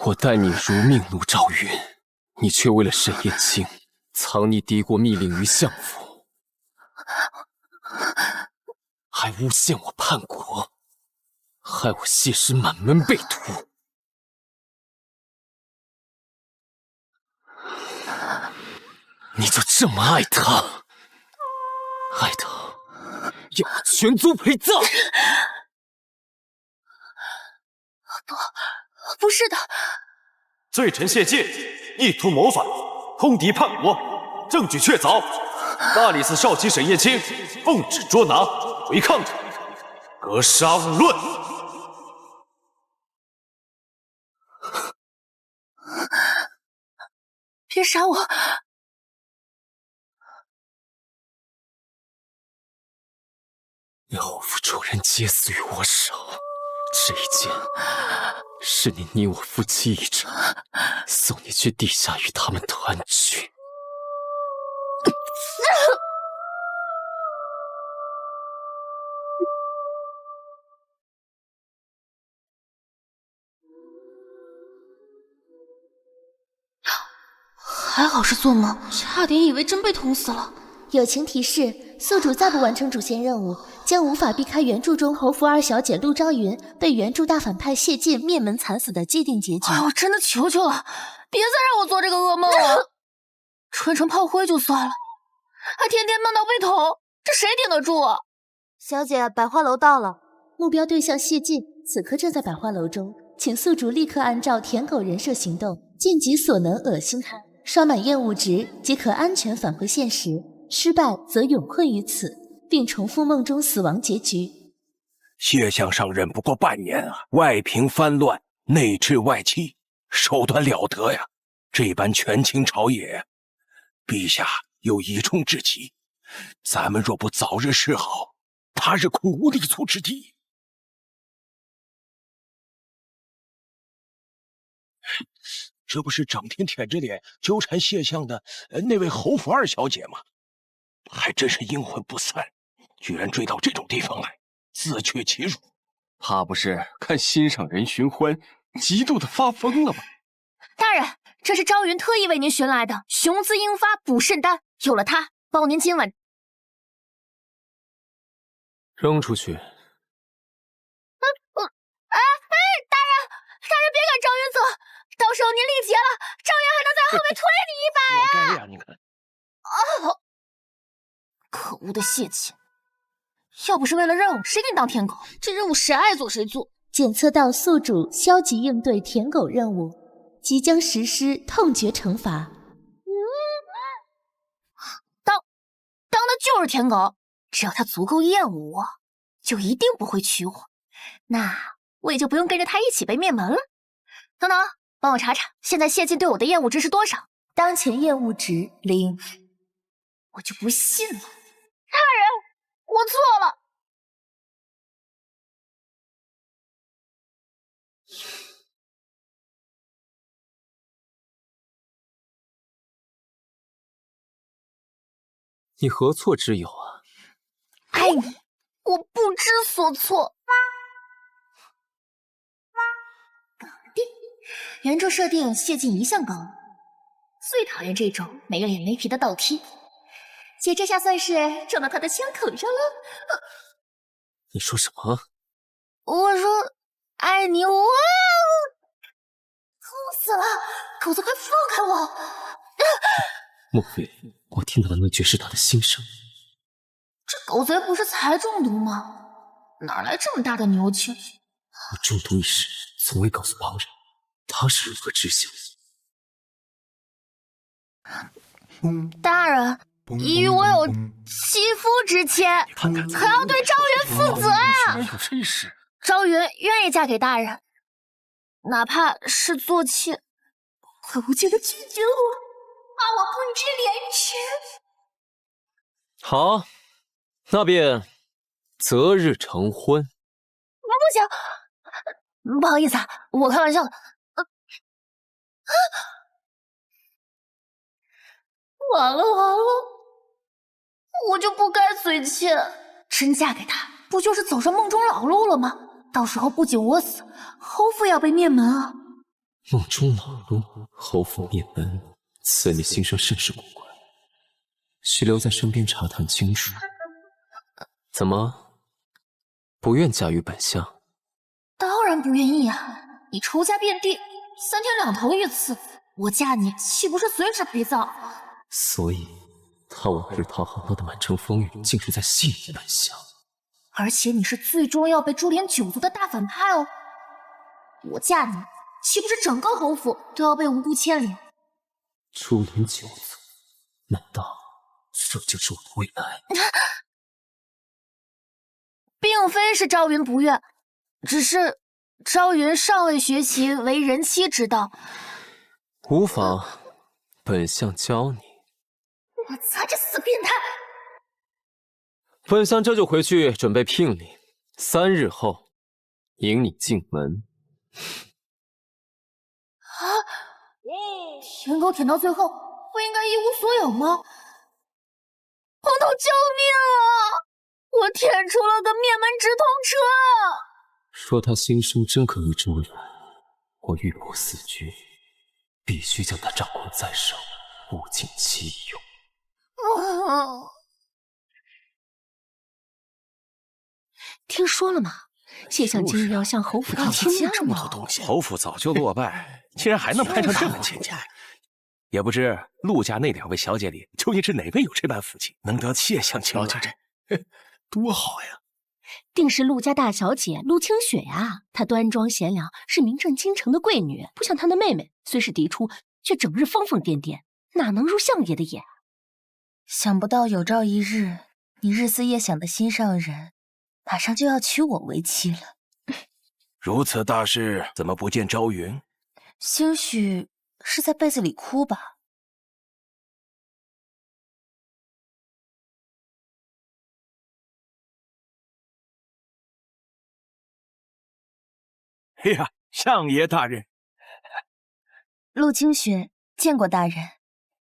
我待你如命奴赵云，你却为了沈燕青，藏匿敌国密令于相府，还诬陷我叛国，害我谢氏满门被屠。你就这么爱他，爱他要我全族陪葬？不是的，罪臣谢晋，意图谋反，通敌叛国，证据确凿。大理寺少卿沈燕青奉旨捉拿，违抗者，格杀勿论。别杀我！你侯府主人皆死于我手，这一剑是你我夫妻一场，送你去地下与他们团聚。还好是做梦，差点以为真被捅死了。友情提示：宿主再不完成主线任务，将无法避开原著中侯府二小姐陆昭云被原著大反派谢晋灭门惨死的既定结局。我真的求求了，别再让我做这个噩梦了。吹成炮灰就算了，还天天梦到被捅，这谁顶得住啊？小姐，百花楼到了，目标对象谢晋此刻正在百花楼中，请宿主立刻按照舔狗人设行动，尽己所能恶心他，刷满厌恶值即可安全返回现实。失败则永困于此，并重复梦中死亡结局。谢相上任不过半年啊，外平藩乱，内治外戚，手段了得呀！这般权倾朝野，陛下有疑冲至极，咱们若不早日示好，他日恐无立足之地。这不是整天舔着脸纠缠谢相的那位侯府二小姐吗？还真是阴魂不散，居然追到这种地方来，自取其辱。怕不是看心上人寻欢，嫉妒的发疯了吧？大人，这是昭云特意为您寻来的雄姿英发补肾丹，有了它，保您今晚。扔出去。大人别赶昭云走，到时候您力竭了，昭云还能在后面推你一把呀！活该呀，你看。可恶的谢晋，要不是为了任务，谁给你当舔狗？这任务谁爱做谁做。检测到宿主消极应对舔狗任务，即将实施痛绝惩罚。当的就是舔狗，只要他足够厌恶我，就一定不会娶我，那我也就不用跟着他一起被灭门了。等等，帮我查查现在谢晋对我的厌恶值是多少？当前厌恶值0。我就不信了。大人，我错了。你何错之有啊？爱你，我不知所措。搞定。原著设定谢晋一向高冷，最讨厌这种没脸没皮的倒贴。姐这下算是撞到他的枪口上了。你说什么？我说爱你，我痛死了！狗子，快放开我！莫非我听到的那句是他的心声？这狗贼不是才中毒吗？哪来这么大的牛气？我中毒一事从未告诉旁人，他是如何知晓？大人，与我有妻夫之牵，可要对昭云负责呀！有这事？昭云愿意嫁给大人，哪怕是做妾，会无情的拒绝我，骂我不知廉耻。好，那便择日成婚。不行，不好意思啊，我开玩笑的。完了完了，我就不该随妾，真嫁给他，不就是走上梦中老路了吗？到时候不仅我死，侯府也要被灭门啊！梦中老路，侯府灭门，此女心生甚是古怪，需留在身边查探清楚。怎么，不愿嫁与本相？当然不愿意啊！你仇家遍地，3天2头一次，我嫁你岂不是随时陪葬？所以，他往日讨好闹得满城风雨，竟是在戏弄本相。而且你是最终要被株连9族的大反派哦！我嫁你，岂不是整个侯府都要被无辜牵连？株连9族，难道这就是我的未来？并非是朝云不悦，只是朝云尚未学习为人妻之道。无妨，本相教你。我擦，这死变态！本相这就回去准备聘礼，3日后迎你进门。啊！舔狗舔到最后，不应该一无所有吗？皇头救命啊！我舔出了个灭门直通车！若他心生真可与株连，我欲不死局，必须将他掌控在手，物尽其用。听说了吗？谢相今日要向侯府提亲这么多东西，侯府早就落败，竟然还能攀上这门亲家，也不知陆家那2位小姐里，究竟是哪位有这般福气，能得谢相青睐？多好呀！定是陆家大小姐陆清雪呀。她端庄贤良，是名震京城的贵女，不像她的妹妹，虽是嫡出，却整日疯疯癫癫，哪能入相爷的眼？想不到有朝一日，你日思夜想的心上人，马上就要娶我为妻了。如此大事，怎么不见朝云？兴许是在被子里哭吧。哎呀，相爷大人！陆清雪见过大人，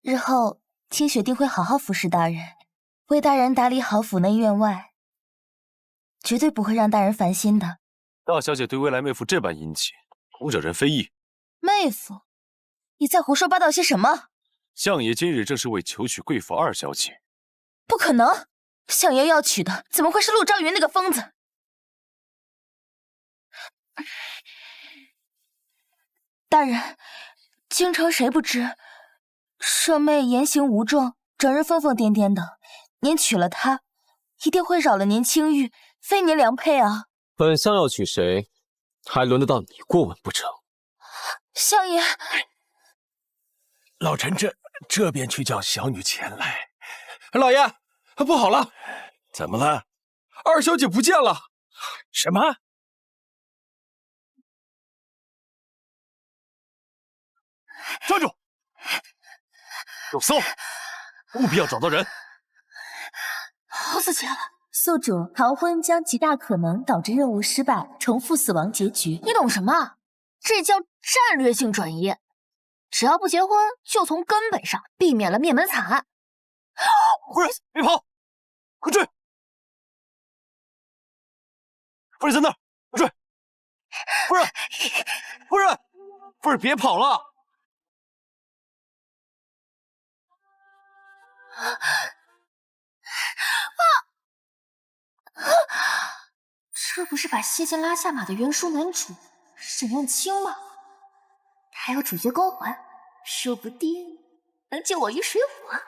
日后清雪定会好好服侍大人，为大人打理好府内院外，绝对不会让大人烦心的。大小姐对未来妹夫这般殷勤，恐惹人非议。妹夫，你在胡说八道些什么？相爷今日正是为求娶贵府2小姐。不可能，相爷要娶的怎么会是陆朝云那个疯子？大人，京城谁不知，舍妹言行无状，整日疯疯癫癫的。您娶了她，一定会扰了您清誉，非您良配啊！本相要娶谁，还轮得到你过问不成？相爷，老臣这便去叫小女前来。老爷，不好了！怎么了2小姐不见了！什么？抓住！给我搜！务必要找到人。好死chết了！宿主逃婚将极大可能导致任务失败，重复死亡结局。你懂什么？这叫战略性转移。只要不结婚，就从根本上避免了灭门惨案。夫人，别跑，快追！夫人在那儿，快追！夫人，夫人，夫人，别跑了！这不是把谢晋拉下马的原书男主沈燕青吗？他有主角光环，说不定能救我于水火。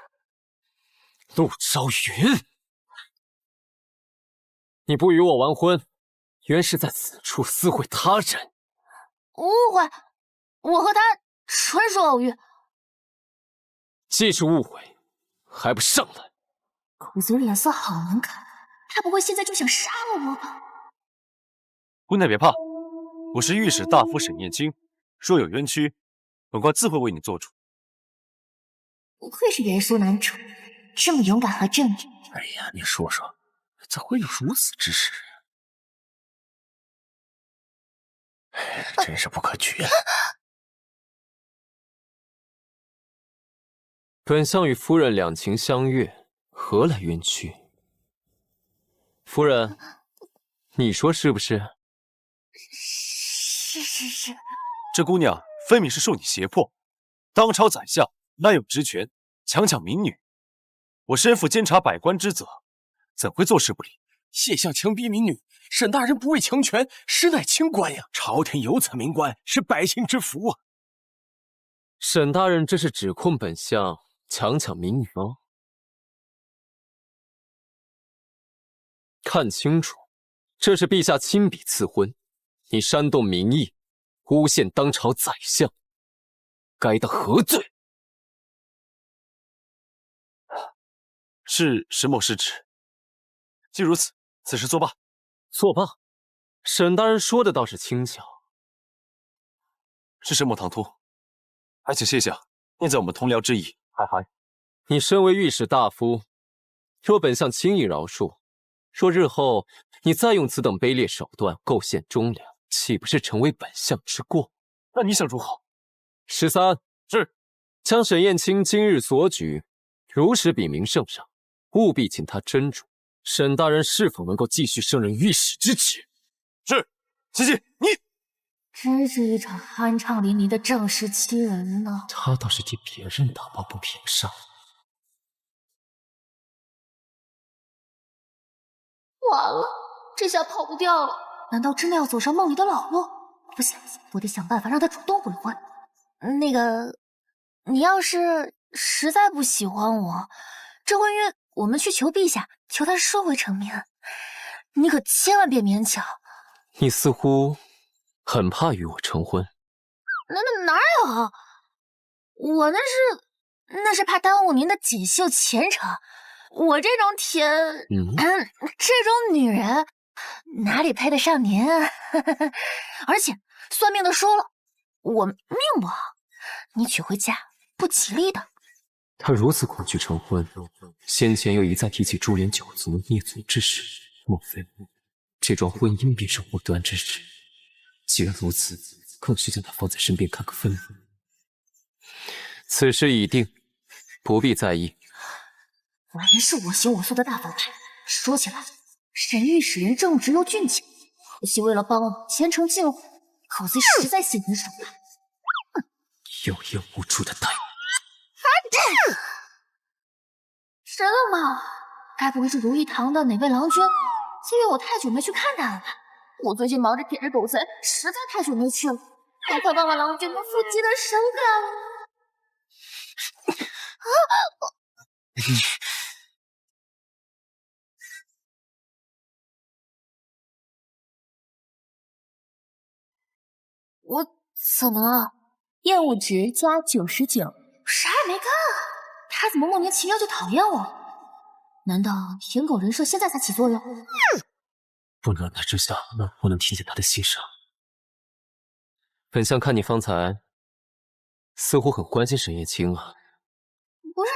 陆朝云，你不与我完婚，原是在此处私会他人。误会，我和他纯属偶遇。既是误会，还不上来？狗嘴脸色好难看，他不会现在就想杀了我吧？姑娘别怕，我是御史大夫沈燕青，若有冤屈，本官自会为你做主。不愧是原书男主，这么勇敢和正义。哎呀，你说说，怎会有如此之事？真是不可取啊！本相与夫人两情相悦，何来冤屈？夫人，你说是不是？是。这姑娘分明是受你胁迫，当朝宰相滥用职权，强抢民女。我身负监察百官之责，怎会坐视不理？谢相强逼民女，沈大人不畏强权，实乃清官呀！朝廷有此明官，是百姓之福啊！沈大人这是指控本相强抢民女吗？看清楚，这是陛下亲笔赐婚，你煽动民意，诬陷当朝宰相，该当何罪？是沈某失职。既如此，此事作罢。作罢？沈大人说的倒是轻巧。是沈某唐突，还请谢相念在我们同僚之意。嗨，你身为御史大夫，若本相轻易饶恕，若日后你再用此等卑劣手段构陷忠良，岂不是成为本相之过？那你想如何？13是，将沈燕青今日所举如实禀明圣上，务必请他斟酌，沈大人是否能够继续胜任御史之职？是，谢谢你。真是一场酣畅淋漓的正式欺人呢。他倒是替别人打抱不平上。完了，这下跑不掉了。难道真的要走上梦里的老路？不行，我得想办法让他主动回婚。那个，你要是实在不喜欢我，这婚约我们去求陛下，求他收回成命。你可千万别勉强。你似乎很怕与我成婚。哪有？我那是怕耽误您的锦绣前程。我这种这种女人哪里配得上您啊？而且算命的说了，我命不好，你娶回家不吉利的。他如此恐惧成婚，先前又一再提起株连九族灭族之事，莫非这桩婚姻便是祸端之事？既然如此，更需将他放在身边看个分明。此事已定，不必在意。果然是我行我素的大反派。说起来，沈御史人正直又俊俏，可惜为了帮我前程尽毁，口子实在显人手软。有眼无珠的呆。神了吗？该不会是如意堂的哪位郎君？因为我太久没去看他了吧？我最近忙着舔着狗贼，实在太久没去了。快帮帮郎君们腹肌的手感！我怎么了？厌恶值加99。啥也没干啊，他怎么莫名其妙就讨厌我？难道舔狗人设现在才起作用？不能让他知晓我能听见他的心声。本相看你方才似乎很关心沈夜清啊。不是，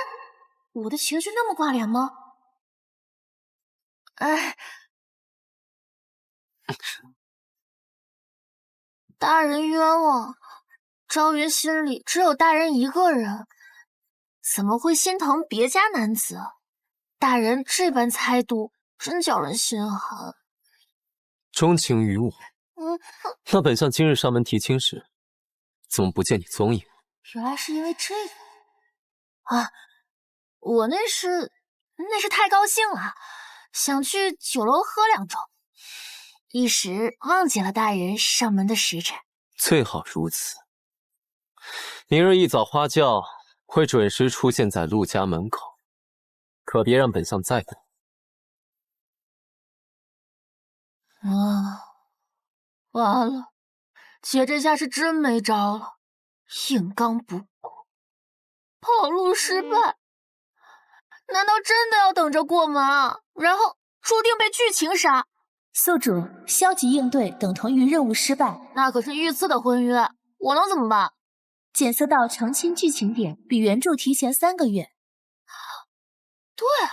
我的情绪那么挂脸吗？哎，大人冤枉，昭云心里只有大人一个人，怎么会心疼别家男子？大人这般猜度，真叫人心寒。钟情于我？那本相今日上门提亲时，怎么不见你踪影？原来是因为这个啊！我那是太高兴了，想去酒楼喝2盅，一时忘记了大人上门的时辰。最好如此。明日一早花轿会准时出现在陆家门口，可别让本相再等。完了，姐这下是真没招了，硬刚不过，跑路失败，难道真的要等着过门啊？然后注定被剧情杀？宿主，消极应对等同于任务失败。那可是御赐的婚约，我能怎么办？检测到成亲剧情点比原著提前3个月。对啊，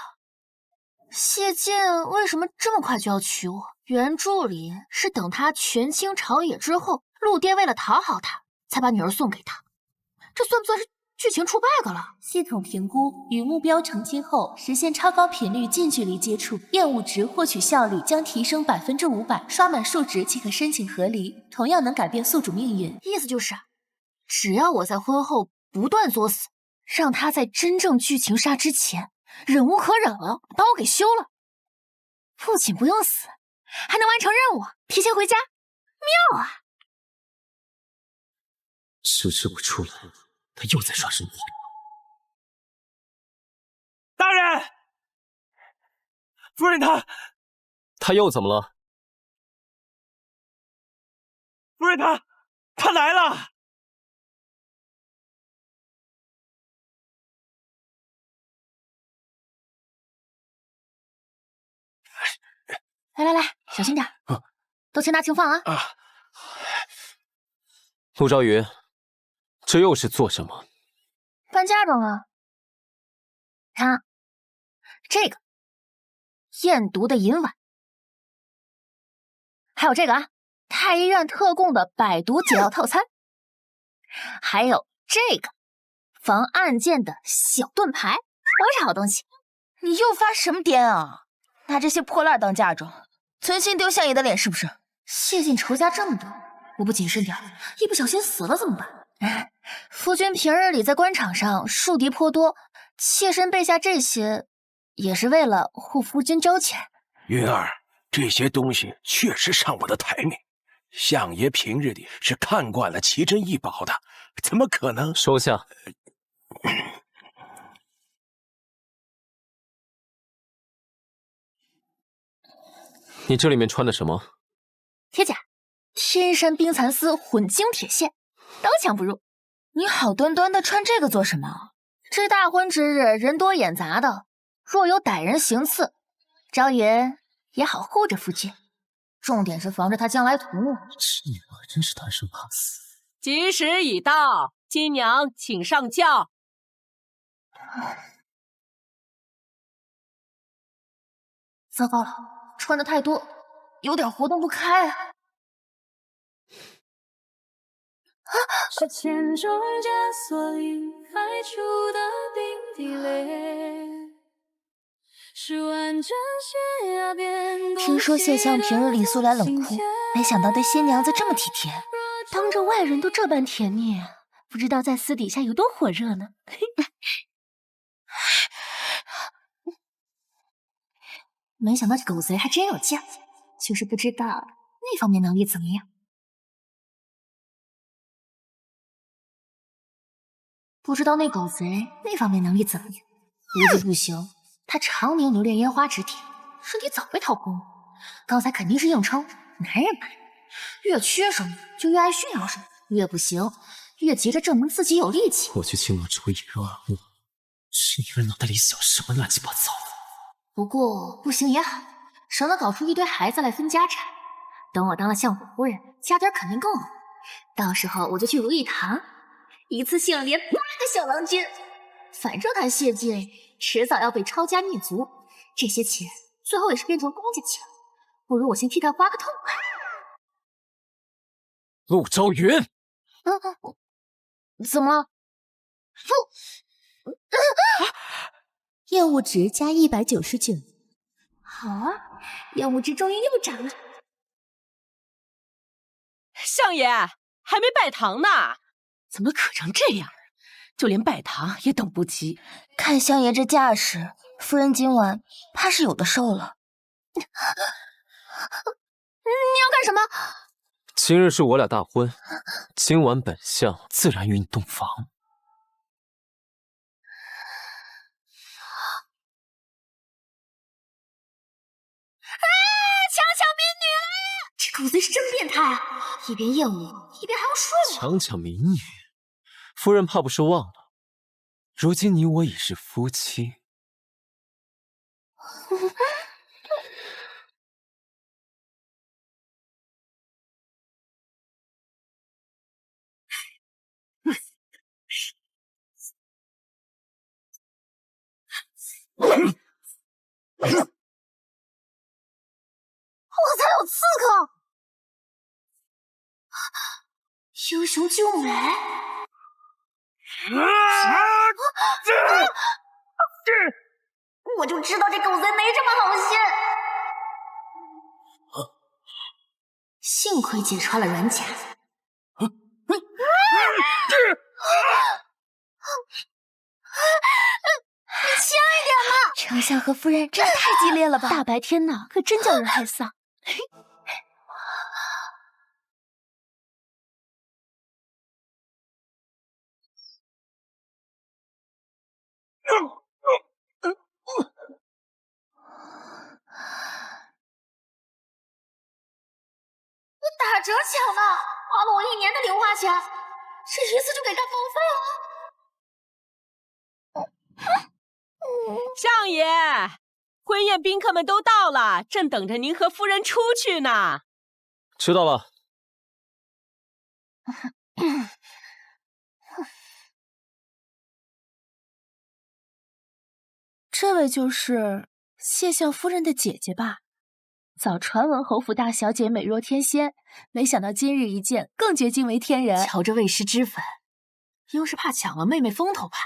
谢晋为什么这么快就要娶我？原著里是等他权倾朝野之后，陆爹为了讨好他，才把女儿送给他，这算不算是剧情出 bug 了？系统评估与目标成亲后实现超高频率近距离接触，厌恶值获取效率将提升500%，刷满数值即可申请和离，同样能改变宿主命运。意思就是，只要我在婚后不断作死，让他在真正剧情杀之前忍无可忍了，把我给休了，不仅不用死，还能完成任务，提前回家，妙啊！迟迟不出来，他又在耍什么花样？大人，夫人他又怎么了？夫人他来了。来，小心点，都先拿情放啊！陆昭云，这又是做什么？办嫁妆啊！看，这个验毒的银碗，还有这个啊，太医院特供的百毒解药套餐，还有这个防暗箭的小盾牌，都是好东西。你又发什么癫啊？拿这些破烂当嫁妆，存心丢相爷的脸是不是？谢晋仇家这么多，我不谨慎点，一不小心死了怎么办？夫君平日里在官场上树敌颇多，妾身备下这些，也是为了护夫君周全。云儿，这些东西确实上我的台面，相爷平日里是看惯了奇珍异宝的，怎么可能？收下。你这里面穿的什么？铁甲，天山冰蚕丝混晶铁线，刀枪不入。你好端端的穿这个做什么？这大婚之日，人多眼杂的，若有歹人行刺，昭云也好护着夫君。重点是防着他将来屠戮。这女儿真是贪生怕死。吉时已到，新娘请上轿。糟糕了，穿的太多，有点活动不开啊！是千种枷锁里开出的冰地裂，是完整悬崖边。听说谢相平日里素来冷酷，没想到对新娘子这么体贴，当着外人都这般甜蜜，不知道在私底下有多火热呢。没想到这狗贼还真有架子，就是不知道那方面能力怎么样。不知道那狗贼那方面能力怎么样？无子不行，他常年留恋烟花之地，身体早被掏空了。刚才肯定是硬撑，男人嘛，越缺什么就越爱炫耀什么，越不行越急着证明自己有力气。我去青楼只会一人耳目，这女人脑袋里想什么乱七八糟的？不过不行也好，省得搞出一堆孩子来分家产。等我当了相府夫人，家底肯定更好。到时候我就去如意堂，一次性连8个小郎君。反正他谢晋迟早要被抄家灭族，这些钱最后也是变成公家钱，不如我先替他花个痛快。陆昭云，怎么了？厌恶值加199。好啊，厌恶值终于又涨了。相爷还没拜堂呢，怎么可成这样？就连拜堂也等不及。看相爷这架势，夫人今晚怕是有的受了。你要干什么？今日是我俩大婚，今晚本相自然与你洞房。这狗贼是真变态啊！一边厌恶，一边还要睡我。强抢民女，夫人怕不是忘了，如今你我已是夫妻。我才有刺客！英雄救美。我就知道这狗贼没这么好心。幸亏解穿了软甲。你轻一点嘛！丞相和夫人真的太激烈了吧！大白天的，可真叫人害臊。打折抢的，花了我1年的零花钱，这一次就给他报废了。相爷，婚宴宾客们都到了，正等着您和夫人出去呢。知道了。这位就是谢相夫人的姐姐吧？早传闻侯府大小姐美若天仙，没想到今日一见，更觉惊为天人。瞧这未施脂粉，又是怕抢了妹妹风头吧？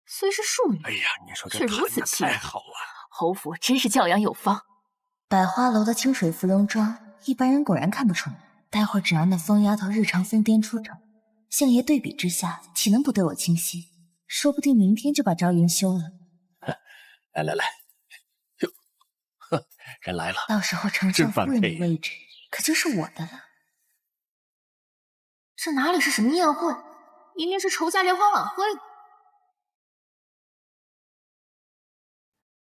虽是庶女，哎呀，你说这却如此气太好了！侯府真是教养有方。百花楼的清水芙蓉妆，一般人果然看不出来。待会儿只要那疯丫头日常疯癫出场，相爷对比之下，岂能不对我倾心？说不定明天就把昭云休了。来，哟，呵，人来了。到时候丞相夫人的位置可就是我的了。这哪里是什么宴会，一定是仇家联欢晚会。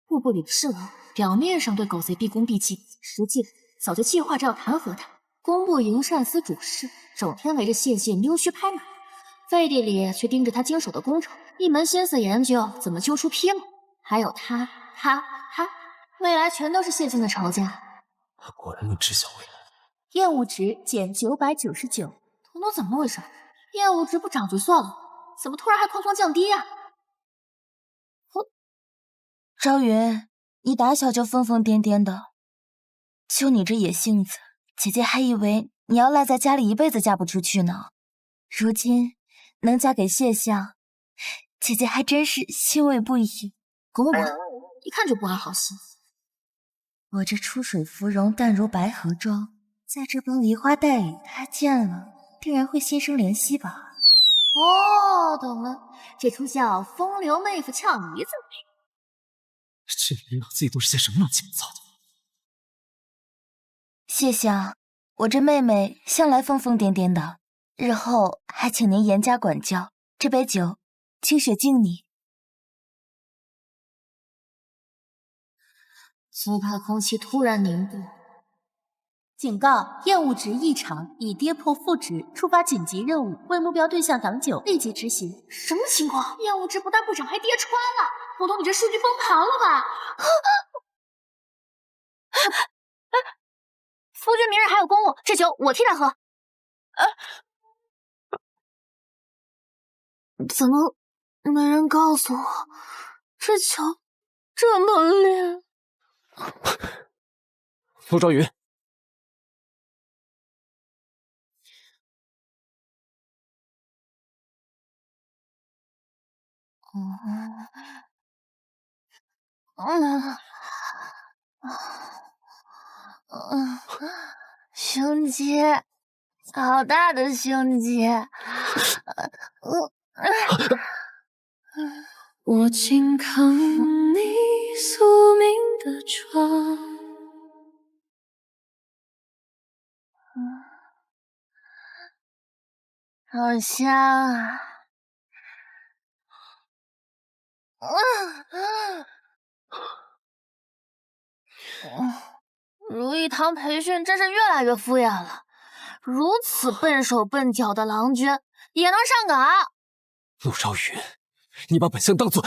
户部里的侍郎表面上对狗贼毕恭毕敬，实际早就计划着要弹劾他。工部营膳司主事整天围着谢晋溜须拍马，废地里却盯着他经手的工程，一门心思研究怎么揪出纰漏。还有他，未来全都是谢晋的仇家。果然能知晓未来。厌恶值减999。彤彤怎么回事？厌恶值不涨就算了，怎么突然还哐哐降低呀？昭云，你打小就疯疯癫癫的，就你这野性子，姐姐还以为你要赖在家里一辈子嫁不出去呢。如今能嫁给谢相，姐姐还真是欣慰不已。滚，一看就不安好心。我这出水芙蓉淡如白荷妆，在这帮梨花带雨，她见了定然会心生怜惜吧？哦，懂了，这出叫风流妹夫俏姨子。这人脑子里都是些什么乱七八糟的？谢相，我这妹妹向来疯疯癫癫的，日后还请您严加管教。这杯酒，清雪敬你。最怕空气突然凝固。警告：厌恶值异常，已跌破负值，触发紧急任务，为目标对象挡酒，立即执行。什么情况？厌恶值不但不涨，还跌穿了。彤彤，你这数据崩盘了吧？夫君明日还有公务，这酒我替他喝。怎么没人告诉我，这酒这么烈？陆昭云，胸肌，好大的胸肌！我紧靠你宿命的窗，好香啊！如意堂培训真是越来越敷衍了，如此笨手笨脚的郎君也能上岗？陆昭云，你把本相当做……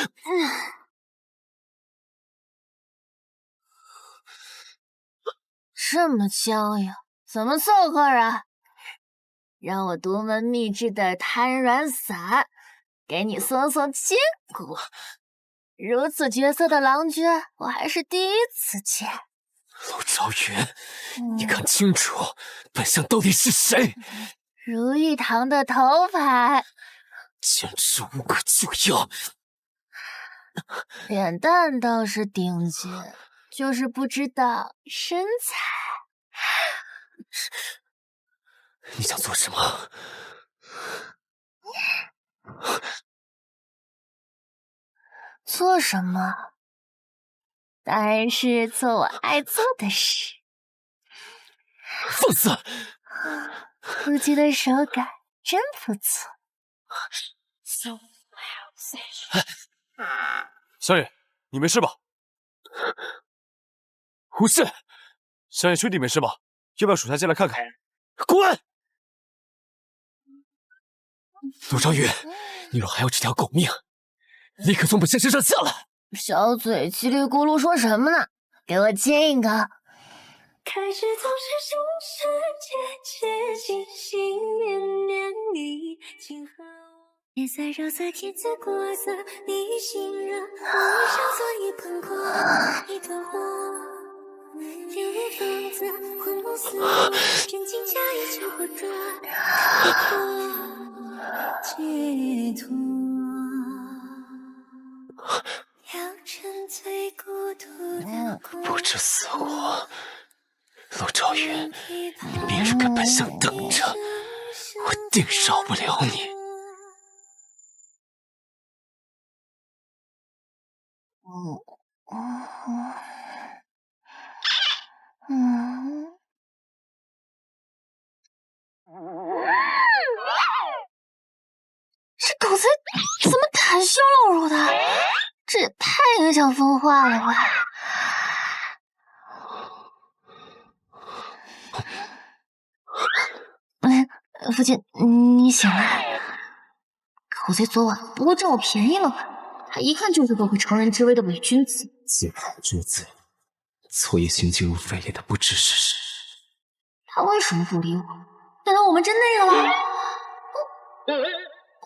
这么僵硬，怎么伺候人？让我独门秘制的瘫软散给你松松筋骨。如此绝色的郎君，我还是第一次见。陆昭云，你看清楚，本相到底是谁？如意堂的头牌，简直无可救药。脸蛋倒是顶级，就是不知道身材。你想做什么？做什么？当然是做我爱做的事。放肆！估计的手感真不错。香叶，你没事吧？无事。香叶兄弟没事吧？要不要属下进来看看？滚！陆朝宇，你若还有这条狗命，立刻从本仙身上下来！小嘴叽里咕噜说什么呢？给我亲一口！开始总是中世界，接近心念念你，请和我别再绕色贴字过色，你信任我像做一盆果，一团火，点燃房子，魂不死我，真情假意求活捉，解脱。要沉醉孤独的不知死活。陆朝宇，你明日跟本相等着，我定饶不了你。这狗贼怎么袒胸露乳的？这也太影响风化了吧！父亲，你醒了。狗贼昨晚不会占我便宜了吧？他一看就是个会乘人之危的伪君子。自讨之罪，昨夜行进入肺里的不只是谁。他为什么不理我？难道我们真那个了？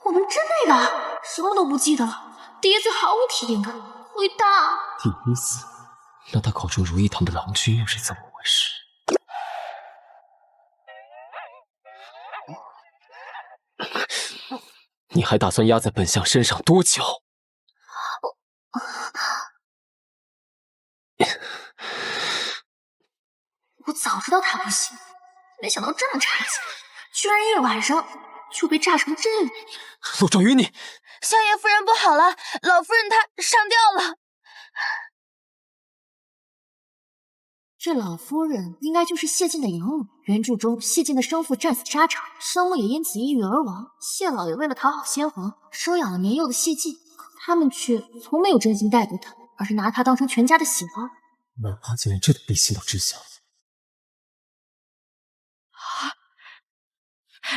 我们真那个了？什么都不记得了，第一次毫无体验感，伟大！第一次，那他口中如意堂的郎君又是怎么回事？你还打算压在本相身上多久？我早知道他不行，没想到这么差劲，居然一晚上就被炸成这样。陆兆宇，你相爷夫人不好了，老夫人她上吊了。这老夫人应该就是谢晋的养母。原著中，谢晋的生父战死沙场，生母也因此抑郁而亡。谢老爷为了讨好先皇，收养了年幼的谢晋，可他们却从没有真心待过他，而是拿他当成全家的喜儿。本阿竟连这等背信都知晓。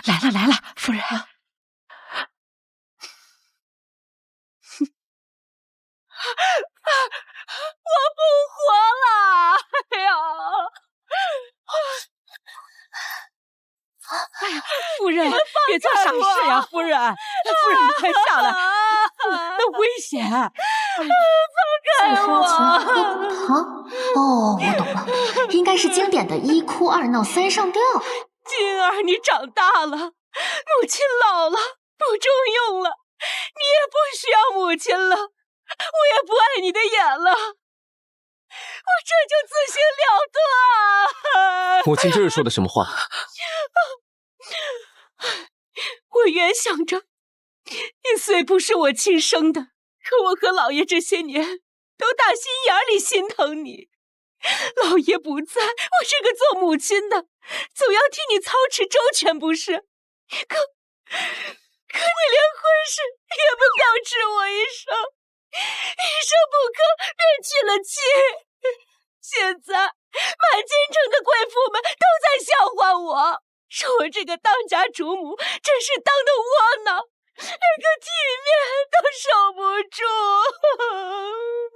来了来了，夫人。我不活了！哎呀！哎呀，夫人，别做傻事呀，夫人！夫人，你快下来，那危险！放开我！喝骨汤？哦，我懂了，应该是经典的一哭二闹三上吊。静儿，你长大了，母亲老了，不中用了，你也不需要母亲了，我也不爱你的眼了，我这就自行了断啊！母亲这是说的什么话？我原想着，你虽不是我亲生的，可我和老爷这些年都打心眼里心疼你。老爷不在，我这个做母亲的总要替你操持周全，不是？可你连婚事也不告知我一声，一声不吭便娶了妻。现在满京城的贵妇们都在笑话我，说我这个当家主母真是当得窝囊，连个体面都守不住。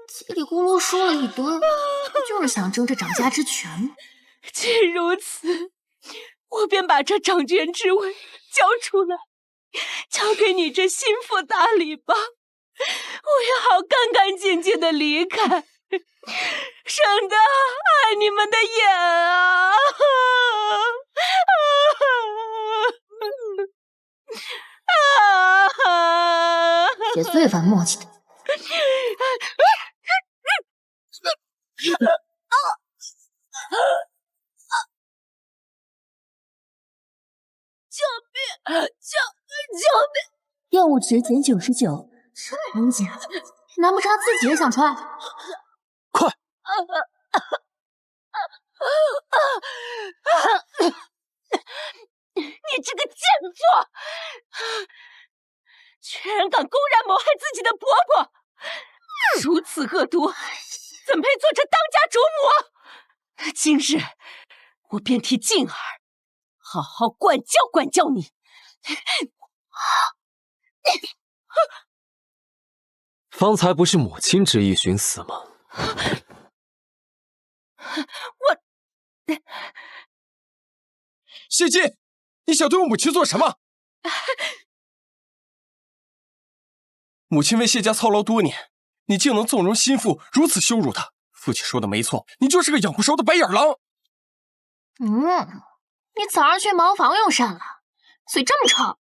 叽里咕噜说了一堆，不就是想争这掌家之权吗？既如此，我便把这掌权之位交出来，交给你这心腹打理吧。我也好干干净净的离开，省得碍你们的眼啊！也最烦墨迹的。厌恶值减99，这能减？难不成他自己也想踹？快！你这个贱妇，居然敢公然谋害自己的伯伯，如此恶毒，怎配做这当家主母？今日我便替静儿好好管教管教你。方才不是母亲之意寻死吗？谢晋，你想对我母亲做什么？母亲为谢家操劳多年，你竟能纵容心腹如此羞辱她？父亲说的没错，你就是个养不熟的白眼狼。你早上去茅房用膳了，嘴这么臭。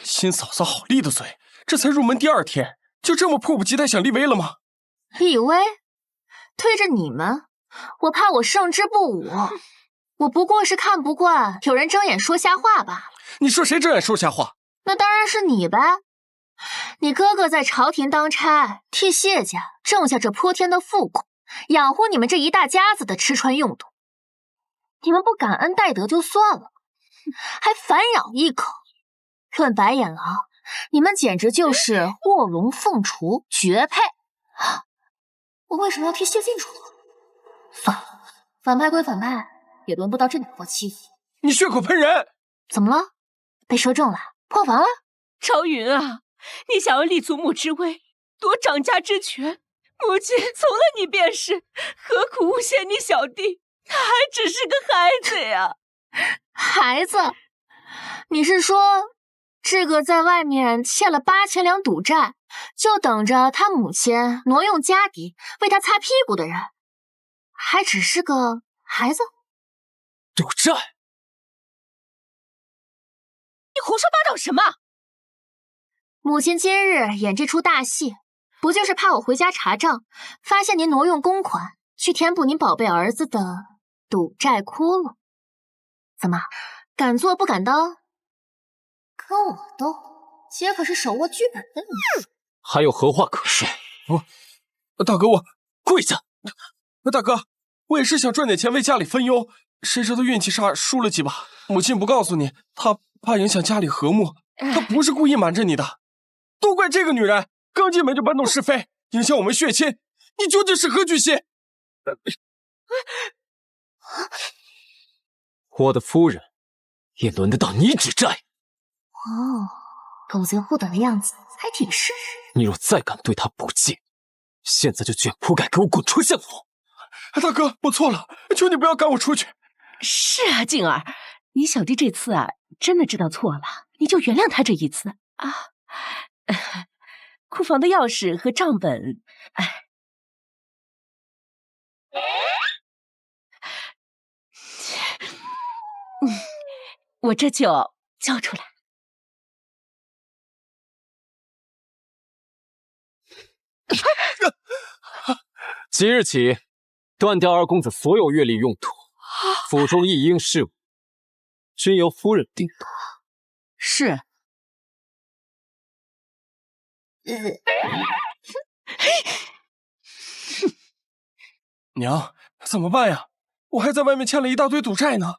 新嫂嫂好利的嘴，这才入门第2天，就这么迫不及待想立威了吗？立威？推着你们，我怕我胜之不武。我不过是看不惯有人睁眼说瞎话罢了。你说谁睁眼说瞎话？那当然是你呗。你哥哥在朝廷当差，替谢家挣下这泼天的富贵，养活你们这一大家子的吃穿用度。你们不感恩戴德就算了，还反咬一口。论白眼狼，你们简直就是卧龙凤雏，绝配。我为什么要替谢晋出头？算了，反派归反派，也轮不到这两货欺负。你血口喷人！怎么了？被说中了？破防了？朝云啊，你想要立祖母之威，夺掌家之权，母亲从了你便是，何苦诬陷你小弟？他还只是个孩子呀！孩子？你是说这个在外面欠了8000两赌债，就等着他母亲挪用家底为他擦屁股的人，还只是个孩子？赌债？你胡说八道什么？母亲今日演这出大戏，不就是怕我回家查账，发现您挪用公款去填补您宝贝儿子的赌债窟窿？怎么，敢做不敢当？跟我斗，姐可是手握剧本的女人。还有何话可说？大哥，我跪下！大哥，我也是想赚点钱为家里分忧，谁知道运气差，输了几把。母亲不告诉你，她怕影响家里和睦，她不是故意瞒着你的。都怪这个女人，刚进门就搬弄是非，影响我们血亲。你究竟是何居心？我的夫人，也轮得到你举债？哦，狗贼护短的样子还挺是。你若再敢对他不敬，现在就卷铺盖给我滚出相府！大哥，我错了，求你不要赶我出去。是啊，静儿，你小弟这次啊，真的知道错了，你就原谅他这一次啊。库房的钥匙和账本，我这就交出来。即日起，断掉二公子所有月例用途，府中一应事务均由夫人定夺。是。娘，怎么办呀？我还在外面欠了一大堆赌债呢。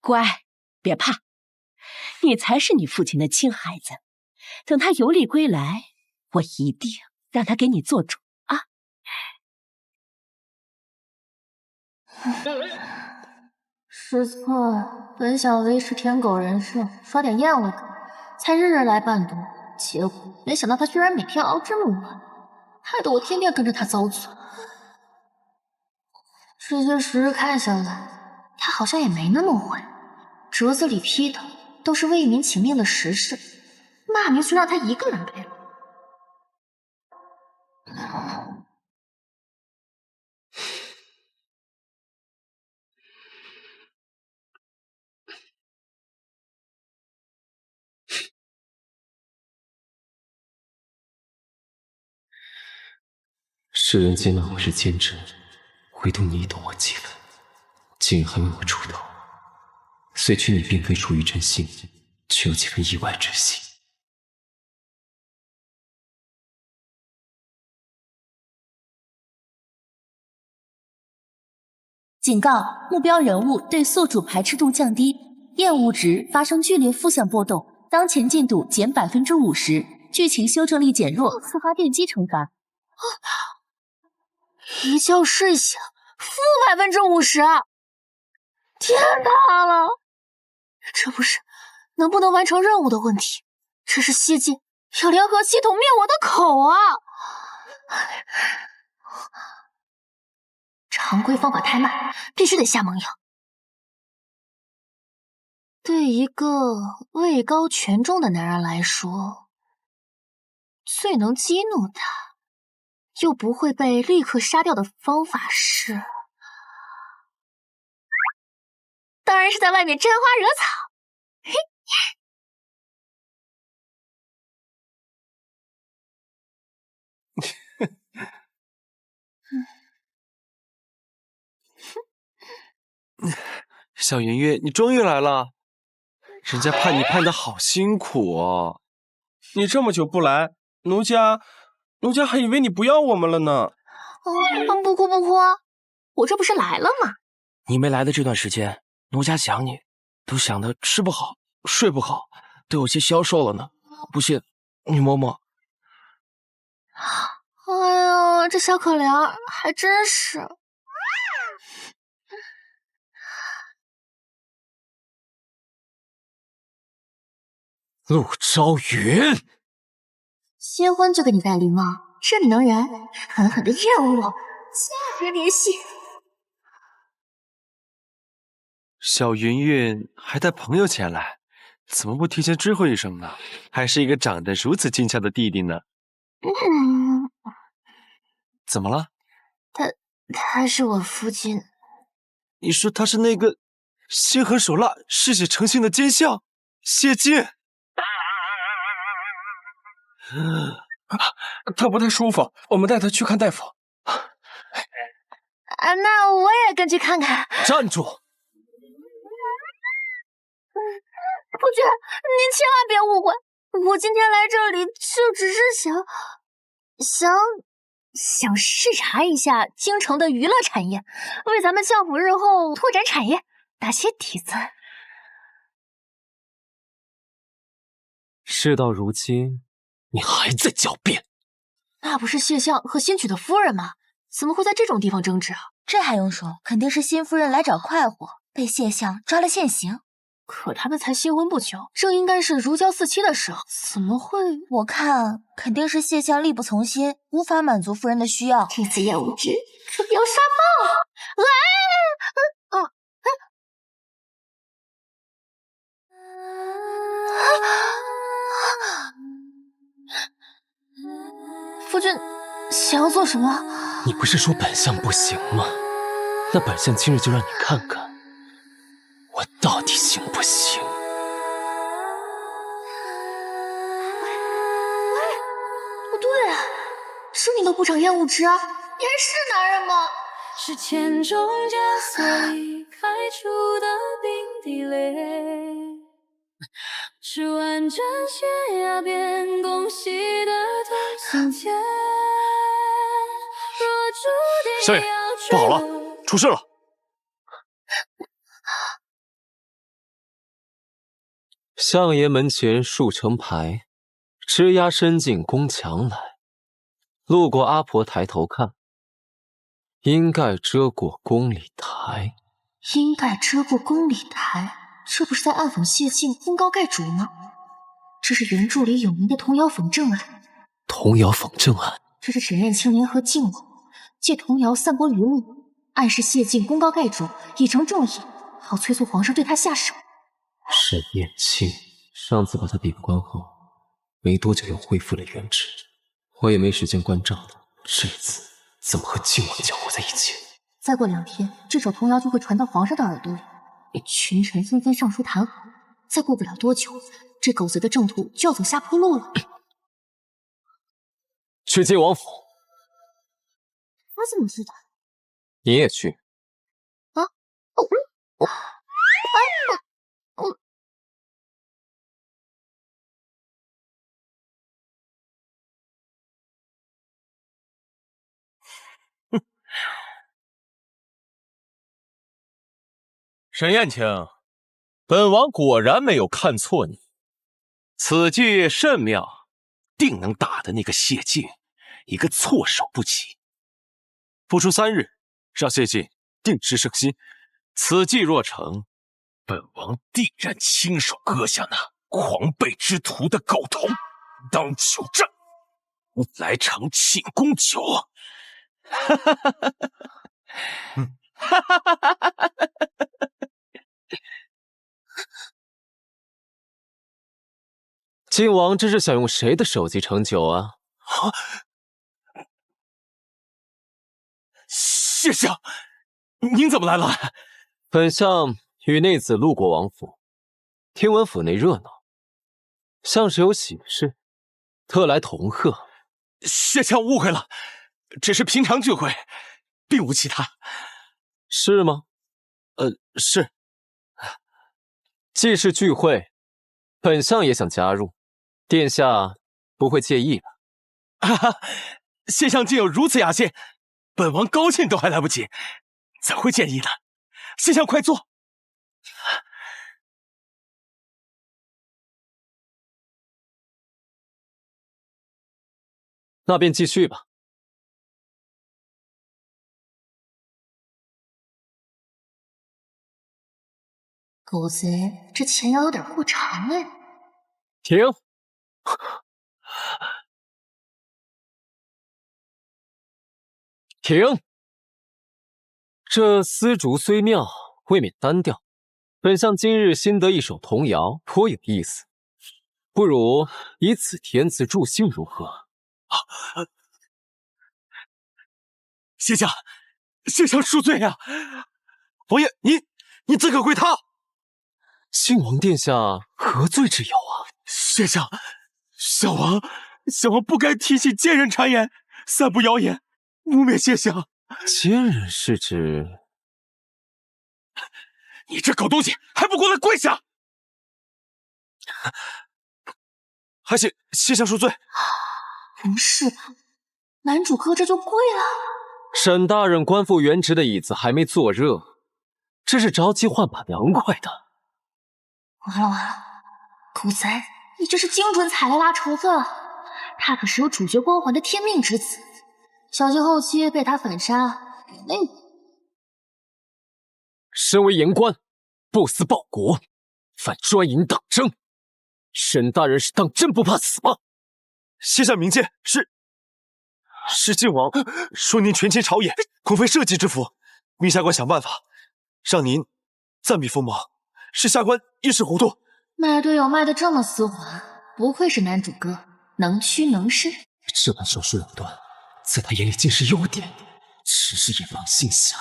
乖，别怕，你才是你父亲的亲孩子。等他游历归来，我一定让他给你做主啊！失错了，本想维持舔狗人设，刷点厌恶感，才日日来伴读，结果没想到他居然每天熬这么晚，害得我天天跟着他遭罪。这些时日看下来，他好像也没那么坏，折子里批的都是为民请命的实事，骂名却让他一个人背了。世人皆骂我是奸臣，唯独你懂我几分，竟然还为我出头。虽知你并非出于真心，却有几分意外之喜。警告：目标人物对宿主排斥度降低，厌恶值发生剧烈负向波动，当前进度减50%，剧情修正力减弱，触发电击惩罚。一觉睡醒，负50%，天塌了！这不是能不能完成任务的问题，这是谢晋要联合系统灭我的口啊！常规方法太慢，必须得下猛药。对一个位高权重的男人来说，最能激怒他，又不会被立刻杀掉的方法是，当然是在外面沾花惹草。嘿。小云云，你终于来了，人家盼你盼得好辛苦哦。你这么久不来，奴家还以为你不要我们了呢。不哭不哭，我这不是来了吗？你没来的这段时间，奴家想你，都想的吃不好睡不好，都有些消瘦了呢。不信你摸摸。哎呀，这小可怜还真是。陆昭云，新婚就给你戴绿帽，这里能人，狠狠的厌恶我，价别联系。小云云还带朋友前来，怎么不提前知会一声呢？还是一个长得如此精巧的弟弟呢。怎么了？他是我夫君。你说他是那个心狠手辣、嗜血成性的奸相谢晋？他不太舒服，我们带他去看大夫。那我也跟去看看。站住！夫君，您千万别误会，我今天来这里就只是想视察一下京城的娱乐产业，为咱们相府日后拓展产业打些底子。事到如今，你还在狡辩？那不是谢相和新娶的夫人吗？怎么会在这种地方争执啊？这还用说，肯定是新夫人来找快活，被谢相抓了现行。可他们才新婚不久，正应该是如胶似漆的时候，怎么会？我看肯定是谢相力不从心，无法满足夫人的需要。这次厌恶值可要刷爆了！夫君想要做什么？你不是说本相不行吗？那本相今日就让你看看，我到底行不行？不对啊，是你都不长厌恶值啊，你还是男人吗？是千种枷锁里开出的冰滴泪，是万丈悬崖边拱隙的同心结。少爷，不好了，出事了！相爷门前竖成牌，吱呀伸进宫墙来。路过阿婆抬头看，阴盖遮过宫里台。阴盖遮过宫里台，这不是在暗讽谢晋功高盖主吗？这是原著里有名的童谣讽正案。童谣讽正案，这是沈燕青联合晋王，借童谣散播舆论，暗示谢晋功高盖主，以成正义，好催促皇上对他下手。沈燕青，上次把他贬官后，没多久又恢复了原职，我也没时间关照他。这次怎么和晋王搅和在一起？再过2天，这首童谣就会传到皇上的耳朵里，群臣纷纷上书弹劾。再过不了多久，这狗贼的正途就要走下坡路了。去晋王府，我怎么知道？你也去。啊？沈燕青，本王果然没有看错你，此计甚妙，定能打得那个谢晋一个措手不及。不出3日，让谢晋定失圣心。此计若成，本王定然亲手割下那狂悖之徒的狗头，当酒馔，来尝庆功酒。哈哈哈哈哈！哈哈哈哈哈！晋王这是想用谁的首级盛酒啊？谢相，您怎么来了？本相与内子路过王府，听闻府内热闹，像是有喜事，特来同贺。谢相误会了，只是平常聚会，并无其他。是吗？是。既是聚会，本相也想加入，殿下不会介意吧？哈哈，谢相竟有如此雅兴，本王高兴都还来不及，怎会介意呢？谢相快坐。那便继续吧。狗贼，这前腰有点过长哎。停！停！这丝竹虽妙，未免单调。本相今日新得一首童谣，颇有意思，不如以此填词助兴如何？谢相，谢相恕罪啊！王爷，你怎可归他？靖王殿下何罪之有啊？谢相，小王不该提起奸人谗言，散布谣言，污蔑谢相。奸人是指？你这狗东西，还不给我来跪下！还请谢相恕罪。不是吧，男主哥这就跪了？沈大人官复原职的椅子还没坐热，这是着急换把凉快的。完了完了，狗贼，你这是精准踩了拉仇恨了。他可是有主角光环的天命之子，小心后期被他反杀，累你。身为言官，不思报国，反专营党争，沈大人是当真不怕死吗？谢相明鉴，是晋王说您权倾朝野，恐非社稷之福，命下官想办法让您暂避锋芒，是下官一时糊涂。卖队友卖得这么丝滑，不愧是男主哥，能屈能伸。这般手术了断，在他眼里尽是优点，只是也放心下。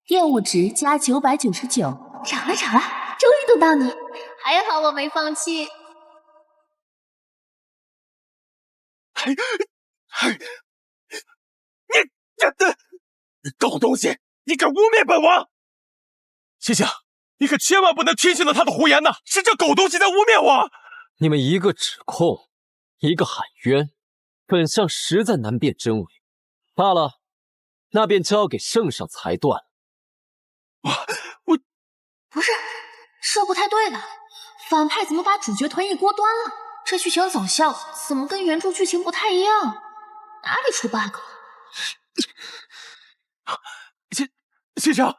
厌恶值加999，涨了涨了，终于等到你，还好我没放弃。你狗东西，你敢污蔑本王！谢相，你可千万不能听信了他的胡言呐！是这狗东西在污蔑我！你们一个指控，一个喊冤，本相实在难辨真伪。罢了，那便交给圣上裁断。我不是，这不太对了，反派怎么把主角团一锅端了？这剧情走向怎么跟原著剧情不太一样？哪里出 bug 了？谢相，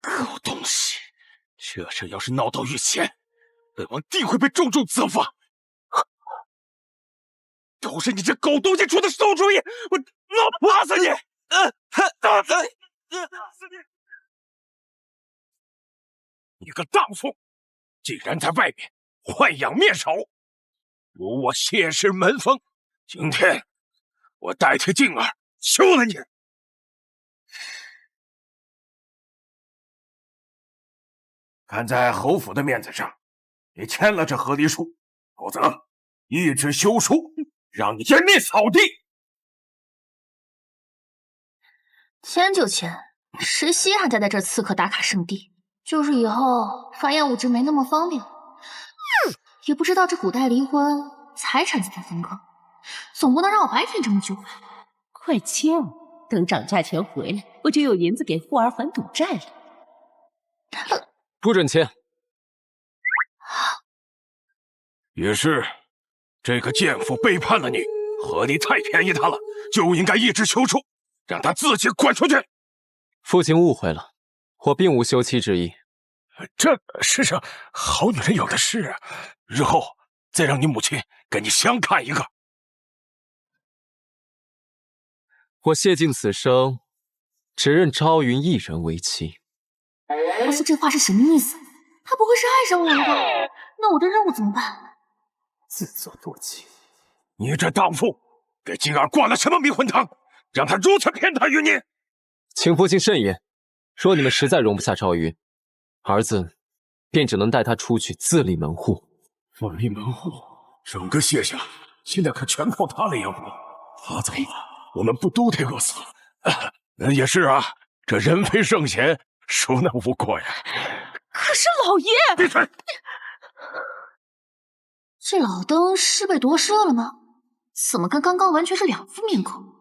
狗东西，这事要是闹到御前，本王定会被重重责罚。都是你这狗东西出的馊主意，我打死你！打死你！打死你！你个荡妇，竟然在外面豢养面首，辱我谢氏门风！今天我代替静儿休了你！看在侯府的面子上，也签了这和离书，否则一纸休书，让你湮灭草地。签就签，谁稀罕待在这刺客打卡圣地？就是以后发厌恶值没那么方便。也不知道这古代离婚财产怎么分割，总不能让我白添这么久吧？快签，等涨价钱回来，我就有银子给富儿还赌债了。不准签！也是，这个贱妇背叛了你，和你太便宜她了，就应该一纸休书，让她自己滚出去。父亲误会了，我并无休妻之意。这世上好女人有的是啊，日后再让你母亲给你相看一个。我谢尽此生，只认昭云一人为妻。不是这话是什么意思？他不会是爱上我了吧？那我的任务怎么办？自作多情。你这荡妇，给金儿灌了什么迷魂汤，让她如此偏袒于你？请父亲慎言，若你们实在容不下昭云，儿子便只能带他出去自立门户。自立门户，整个谢家现在可全靠他来养活。他走了，我们不都得饿死？也是啊，这人非圣贤，孰能无过呀？可是老爷，闭嘴！这老登是被夺舍了吗？怎么跟刚刚完全是两副面孔？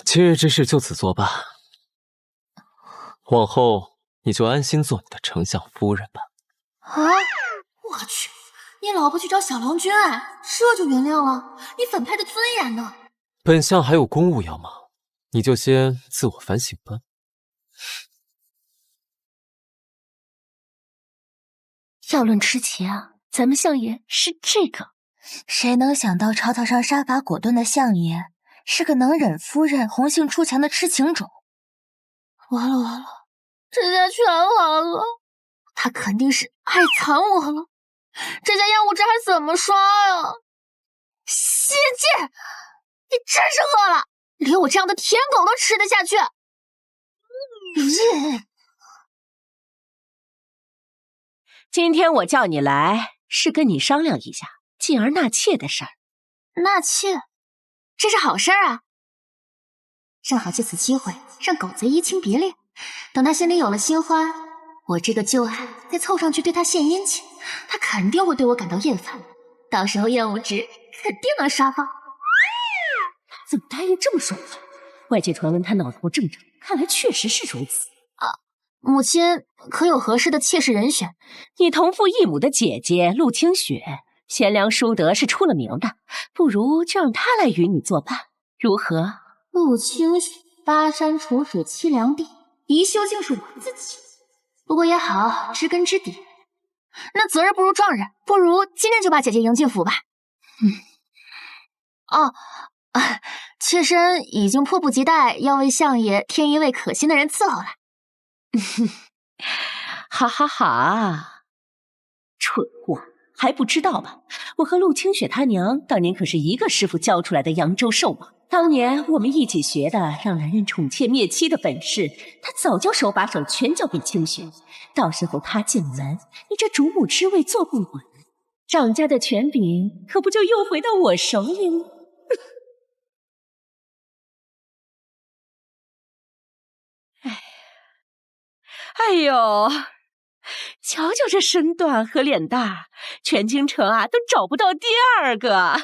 今日之事就此作罢，往后你就安心做你的丞相夫人吧。啊！我去，你老婆去找小郎君，这就原谅了？你反派的尊严呢？本相还有公务要忙，你就先自我反省吧。要论吃钱啊，咱们相爷是这个。谁能想到朝堂上杀伐果断的相爷是个能忍夫人红杏出墙的痴情种？完了完了，这下全完了！他肯定是爱惨我了，这家厌恶值还怎么刷呀？谢晋，你真是饿了，连我这样的舔狗都吃得下去。今天我叫你来，是跟你商量一下进儿纳妾的事儿。纳妾，这是好事儿啊！正好借此机会让狗贼移情别恋，等他心里有了新欢，我这个旧爱再凑上去对他献殷勤，他肯定会对我感到厌烦，到时候厌恶值肯定能刷爆。怎么答应这么爽快？外界传闻他脑头正正，看来确实是如此。母亲可有合适的妾室人选？你同父异母的姐姐陆清雪，贤良淑德是出了名的，不如就让她来与你作伴，如何？陆清雪，巴山楚水凄凉地，宜修竟是我自己。不过也好，知根知底。那择日不如撞日，不如今天就把姐姐迎进府吧。妾身已经迫不及待要为相爷添一位可心的人伺候了。哈哈哈！蠢货，还不知道吧？我和陆清雪她娘当年可是一个师傅教出来的扬州兽王。当年我们一起学的让男人宠妾灭妻的本事，她早就手把手全教给清雪。到时候她进门，你这主母之位坐不稳，掌家的权柄可不就又回到我手里了？哎呦，瞧瞧这身段和脸蛋，全京城啊都找不到第二个。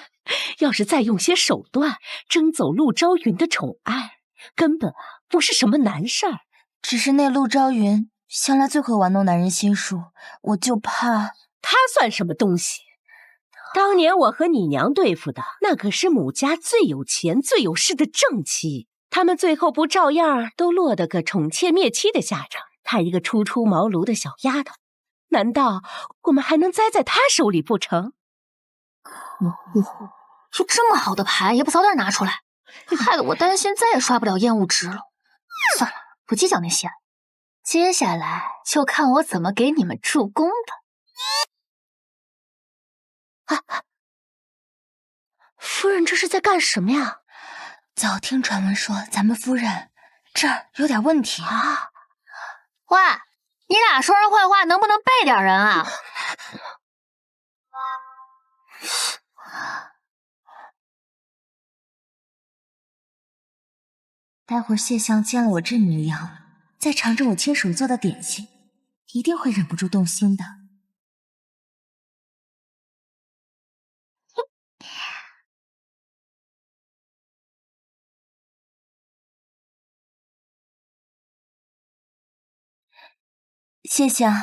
要是再用些手段争走陆昭云的宠爱，根本不是什么难事儿。只是那陆昭云向来最会玩弄男人心术，我就怕他算什么东西？当年我和你娘对付的那可是母家最有钱最有势的正妻，他们最后不照样都落得个宠妾灭妻的下场？她一个初出茅庐的小丫头，难道我们还能栽在她手里不成？有这么好的牌也不早点拿出来，害得我担心再也刷不了厌恶值了。算了，不计较那些了，接下来就看我怎么给你们助攻吧。夫人这是在干什么呀？早听传闻说咱们夫人这儿有点问题啊！喂，你俩说人坏话能不能背点人啊？待会儿谢相见了我这女羊，再尝着我亲手做的点心，一定会忍不住动心的。谢相，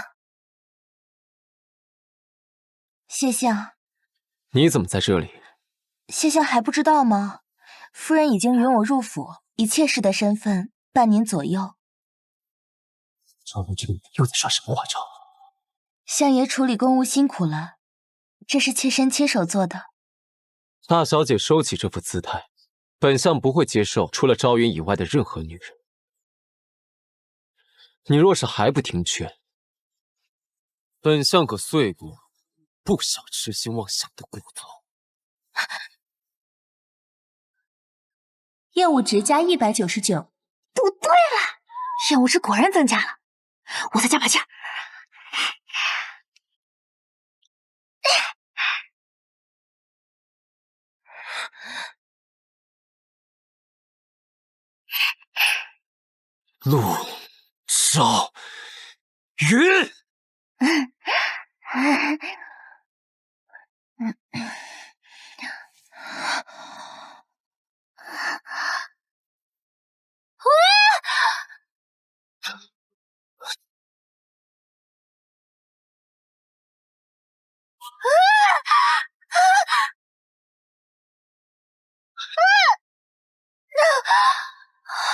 谢相，你怎么在这里？谢相还不知道吗？夫人已经允我入府，以妾室的身份伴您左右。赵云这个女人又在耍什么花招？相爷处理公务辛苦了，这是妾身亲手做的。大小姐收起这副姿态，本相不会接受除了昭云以外的任何女人。你若是还不听劝，本相可碎过不少痴心妄想的骨头。厌恶值加199。不对了，厌恶值果然增加了，我再加把劲儿。陆少云，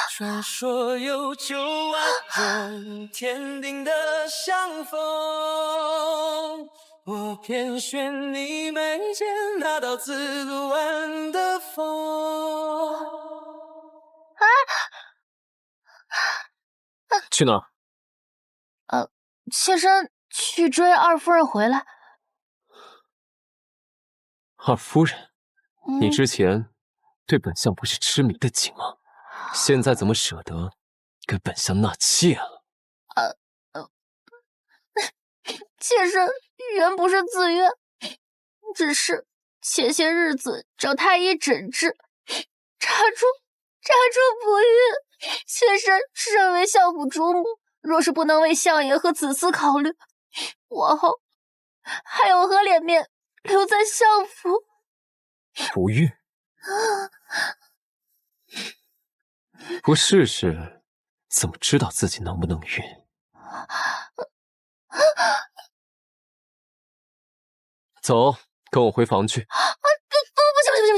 传说有9万种天定的相逢，我偏选你眉间那道自不完的风。去哪儿？妾身去追二夫人回来。二夫人，你之前对本相不是痴迷的紧吗？现在怎么舍得给本相纳妾了？妾身原不是自愿，只是前些日子找太医诊治，查出不孕。妾身身为相府主母，若是不能为相爷和子嗣考虑，往后还有何脸面留在相府？不孕？不试试，怎么知道自己能不能孕？走，跟我回房去。不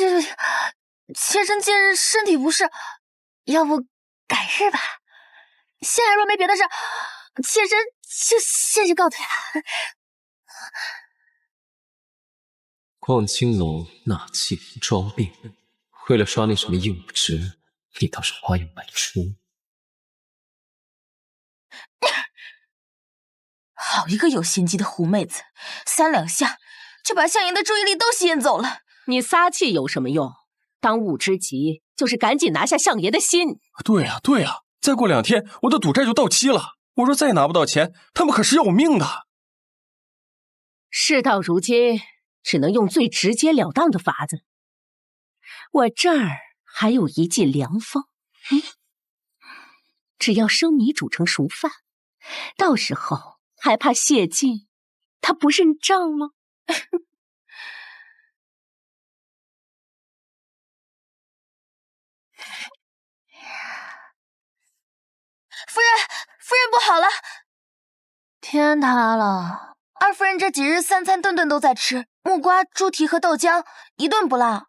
行！妾身近日身体不适，要不改日吧。现在若没别的事，妾身就先告退了。逛青楼纳妾装病，为了刷那什么硬物值，你倒是花样百出。好一个有心机的狐妹子，3两下就把相爷的注意力都吸引走了。你撒气有什么用？当务之急就是赶紧拿下相爷的心。对呀，再过2天我的赌债就到期了，我若再拿不到钱，他们可是要我命的。事到如今，只能用最直截了当的法子。我这儿还有一剂良方，只要生米煮成熟饭，到时候还怕谢晋他不认账吗？夫人不好了，天塌了！二夫人这几日3餐顿顿都在吃木瓜、猪蹄和豆浆，一顿不落。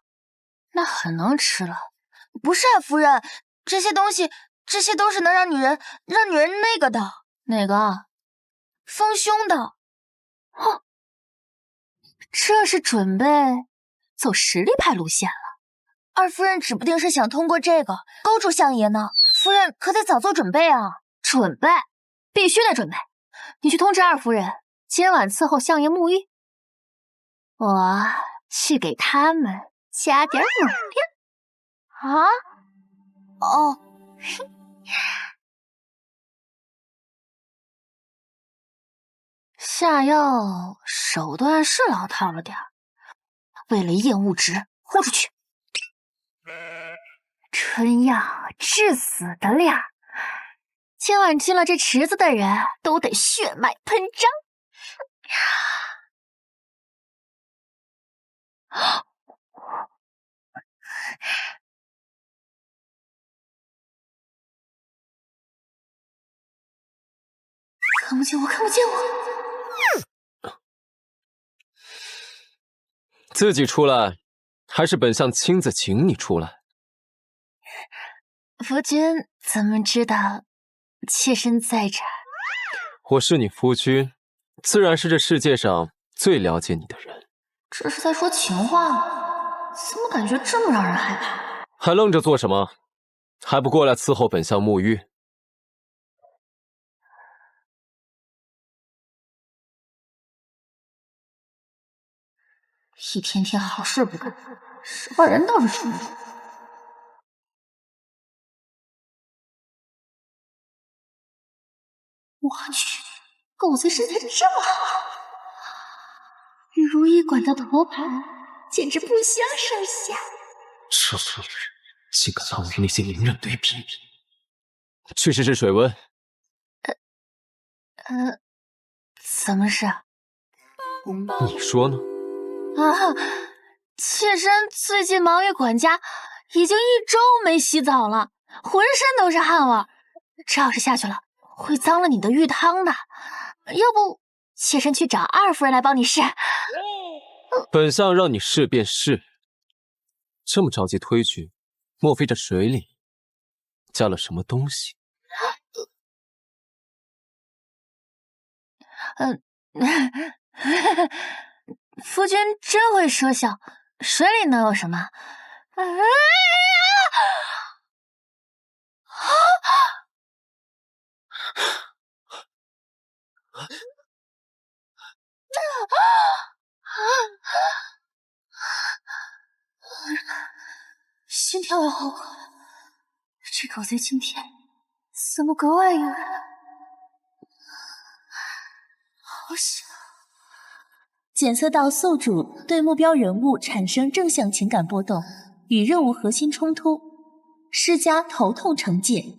那很能吃了。不是啊，夫人，这些东西，这些都是能让女人那个的。哪个？丰胸的。哼，这是准备走实力派路线了。二夫人指不定是想通过这个勾住相爷呢，夫人可得早做准备啊！准备，必须得准备。你去通知二夫人，今晚伺候相爷沐浴。我去给他们加点猛料。啊？哦，下药手段是老套了点儿，为了厌恶值，豁出去。春药致死的量，今晚进了这池子的人都得血脉喷张。看不见我，看不见我！自己出来，还是本相亲自请你出来？夫君怎么知道妾身在这儿？我是你夫君，自然是这世界上最了解你的人。这是在说情话吗？怎么感觉这么让人害怕？还愣着做什么？还不过来伺候本相沐浴？一天天好事不干，使唤人倒是舒服。我去，狗贼身材这么好，与如意馆的头牌简直不相上下。这妇人竟敢让我与那些伶人对比，去试试水温。怎么是？你说呢？啊，妾身最近忙于管家，已经1周没洗澡了，浑身都是汗味儿。这要是下去了，会脏了你的浴汤的。要不，妾身去找二夫人来帮你试。本相让你试便试，这么着急推去，莫非这水里加了什么东西？夫君真会说笑，水里能有什么？哎呀！心跳要好快，这狗贼今天怎么格外诱人？好想。检测到宿主对目标人物产生正向情感波动，与任务核心冲突，施加头痛惩戒。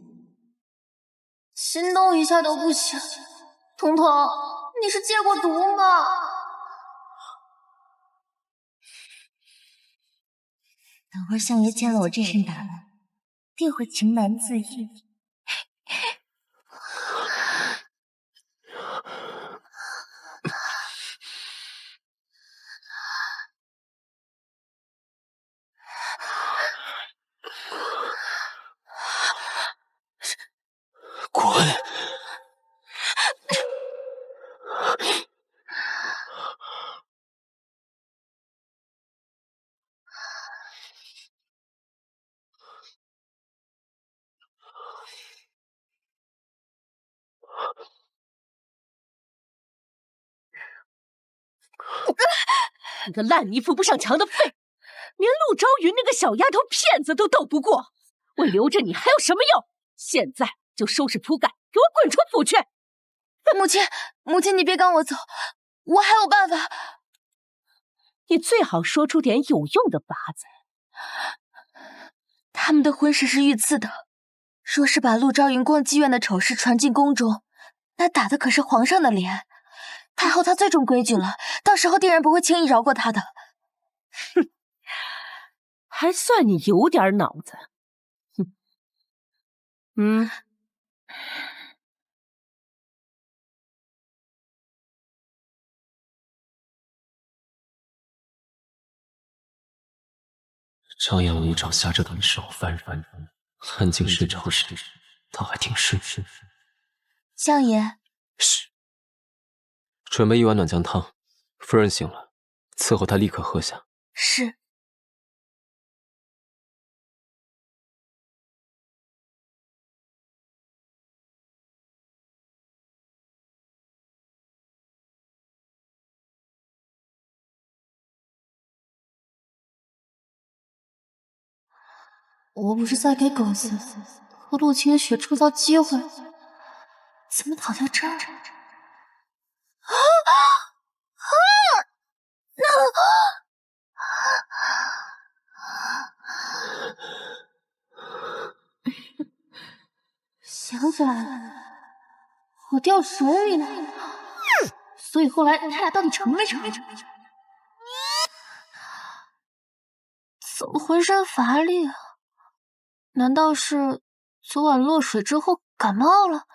心动一下都不行，彤彤，你是戒过毒吗？等会儿相爷见了我这身打扮，定会情难自抑。滚！你个烂泥扶不上墙的废，连陆昭云那个小丫头片子都斗不过，我留着你还有什么用？现在就收拾铺盖，给我滚出府去！母亲，母亲，你别赶我走，我还有办法。你最好说出点有用的法子。他们的婚事是御赐的，若是把陆昭云逛妓院的丑事传进宫中，那打的可是皇上的脸。太后她最重规矩了，到时候定然不会轻易饶过她的。哼，还算你有点脑子。哼，张扬无爪瞎着他的手翻，安静睡着时，他还挺顺。相爷，是。准备1碗暖姜汤，夫人醒了，伺候她立刻喝下。是。我不是在给狗子和陆清雪创造机会，怎么躺在这儿？想起来了，我掉水里了，所以后来他俩到底成没成？怎么浑身乏力啊？难道是昨晚落水之后感冒了？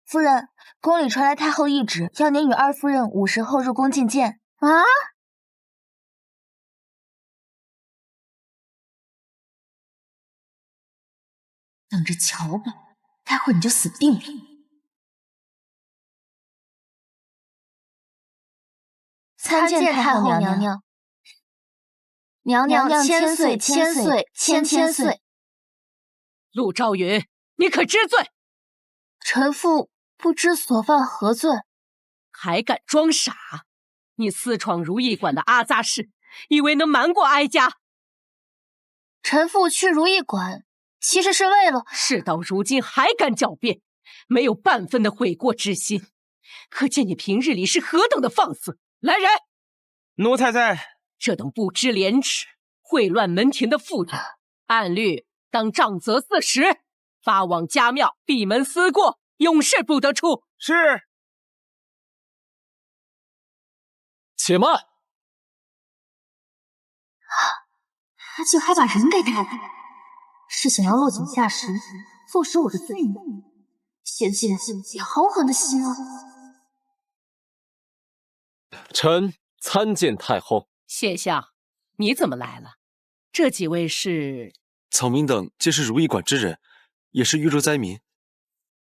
夫人，宫里传来太后懿旨，要您与二夫人午时后入宫觐见。啊？等着瞧吧，待会儿你就死定了。参见太后娘娘。娘娘千岁千岁千千岁。陆昭云，你可知罪？臣妇不知所犯何罪。还敢装傻？你私闯如意馆的阿扎氏，以为能瞒过哀家？臣妇去如意馆，其实是为了……事到如今还敢狡辩，没有半分的悔过之心，可见你平日里是何等的放肆！来人，奴才在。这等不知廉耻、秽乱门庭的妇人，按律当杖责40，发往家庙闭门思过，永世不得出。是。且慢！他竟还把人给带来，是想要落井下石，坐实我的罪名。显见你豪横的心啊！臣参见太后。谢相，你怎么来了？这几位是？草民等皆是如意馆之人，也是豫州灾民。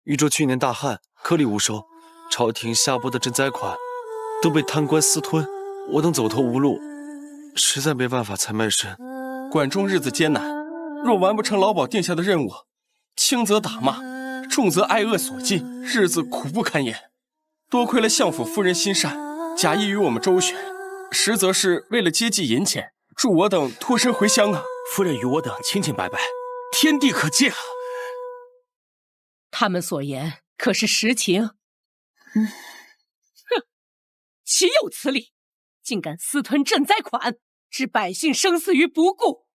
豫州去年大旱，颗粒无收，朝廷下拨的赈灾款都被贪官私吞，我等走投无路，实在没办法才卖身。馆中日子艰难，若完不成老鸨定下的任务，轻则打骂，重则挨饿所尽，日子苦不堪言。多亏了相府夫人心善，假意与我们周旋，实则是为了接济银钱，助我等脱身回乡啊。夫人与我等清清白白，天地可鉴啊。他们所言可是实情？哼，岂有此理！竟敢私吞赈灾款，置百姓生死于不顾！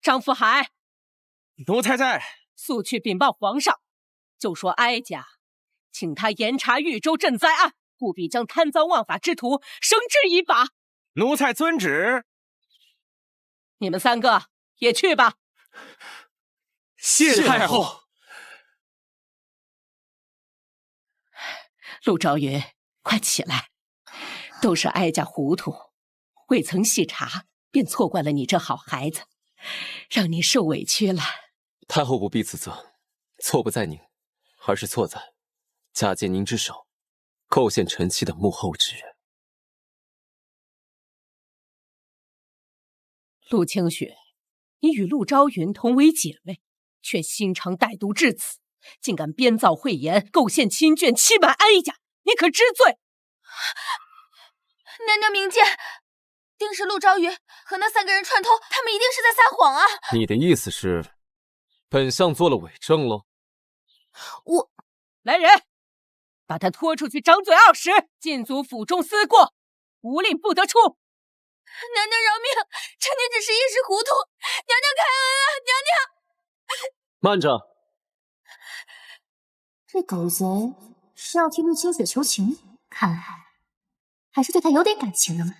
张福海，奴才在。速去禀报皇上，就说哀家请他严查豫州赈灾案，务必将贪赃枉法之徒绳之以法。奴才遵旨。你们3个也去吧。谢太后。陆昭云，快起来！都是哀家糊涂，未曾细查，便错怪了你这好孩子，让你受委屈了。太后不必自责，错不在您，而是错在假借您之手，构陷臣妻的幕后之人。陆清雪，你与陆昭云同为姐妹，却心肠歹毒至此，竟敢编造秽言，构陷亲眷，欺瞒哀家，你可知罪？娘娘明鉴，定是陆昭云和那3个人串通，他们一定是在撒谎啊！你的意思是，本相做了伪证喽？我来人，把他拖出去，掌嘴20，禁足府中思过，无令不得出。娘娘饶命，臣女只是一时糊涂，娘娘开恩啊！娘娘，慢着！这狗贼是要替陆清雪求情，看来还是对他有点感情的嘛。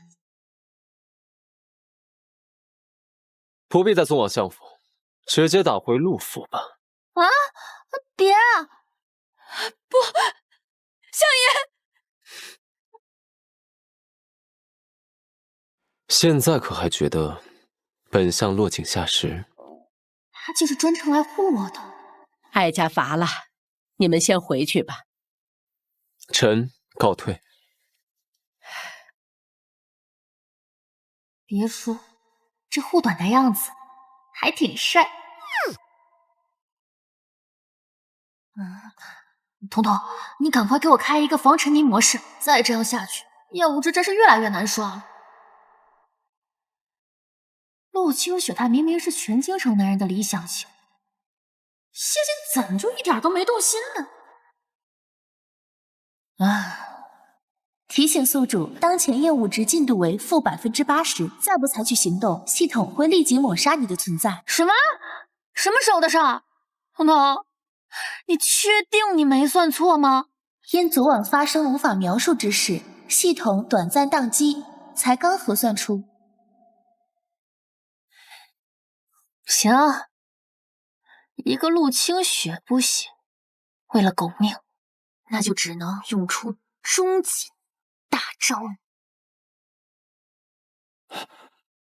不必再送往相府，直接打回陆府吧。啊！别啊！不，相爷。现在可还觉得本相落井下石？他就是专程来护我的。哀家乏了，你们先回去吧。臣告退。别说，这护短的样子还挺帅。彤彤，你赶快给我开一个防沉迷模式，再这样下去，厌恶值真是越来越难刷了。陆陆清雪她明明是全京城男人的理想型，谢晋怎么就一点都没动心呢？提醒宿主，当前业务值进度为-80%，再不采取行动，系统会立即抹杀你的存在。什么？什么时候的事儿？彤彤，你确定你没算错吗？因昨晚发生无法描述之事，系统短暂宕机，才刚核算出。行，一个陆清雪不行，为了狗命，那就只能用出终极大招了。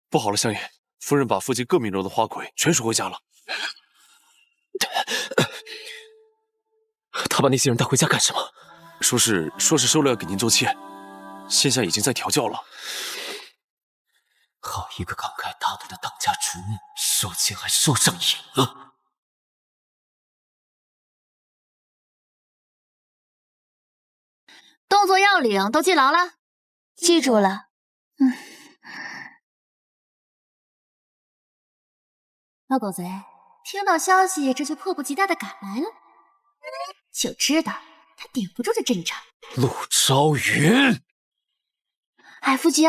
不好了，香爷，夫人把附近各名楼的花魁全赎回家了。他把那些人带回家干什么？说是收了要给您做妾，现在已经在调教了。好一个慷慨大度的当家主母，收钱还收上瘾了。动作要领，都记牢了。记住了。老狗贼，听到消息这就迫不及待的赶来了，就知道他顶不住这阵仗。陆昭云，哎，夫君，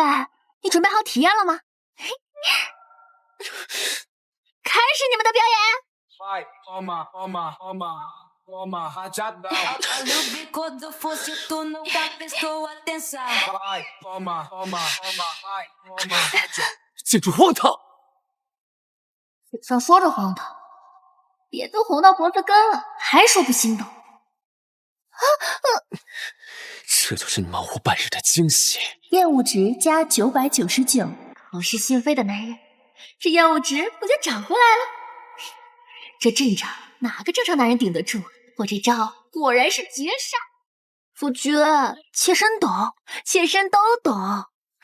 你准备好体验了吗？开始你们的表演。建筑荒唐！嘴上说着荒唐，脸都红到脖子根了，还说不心动？这就是你忙活半日的惊喜。业务值加999。口是心非的男人，这业务值不就涨回来了？这阵仗哪个正常男人顶得住？我这招果然是绝杀！夫君，妾身懂，妾身都懂，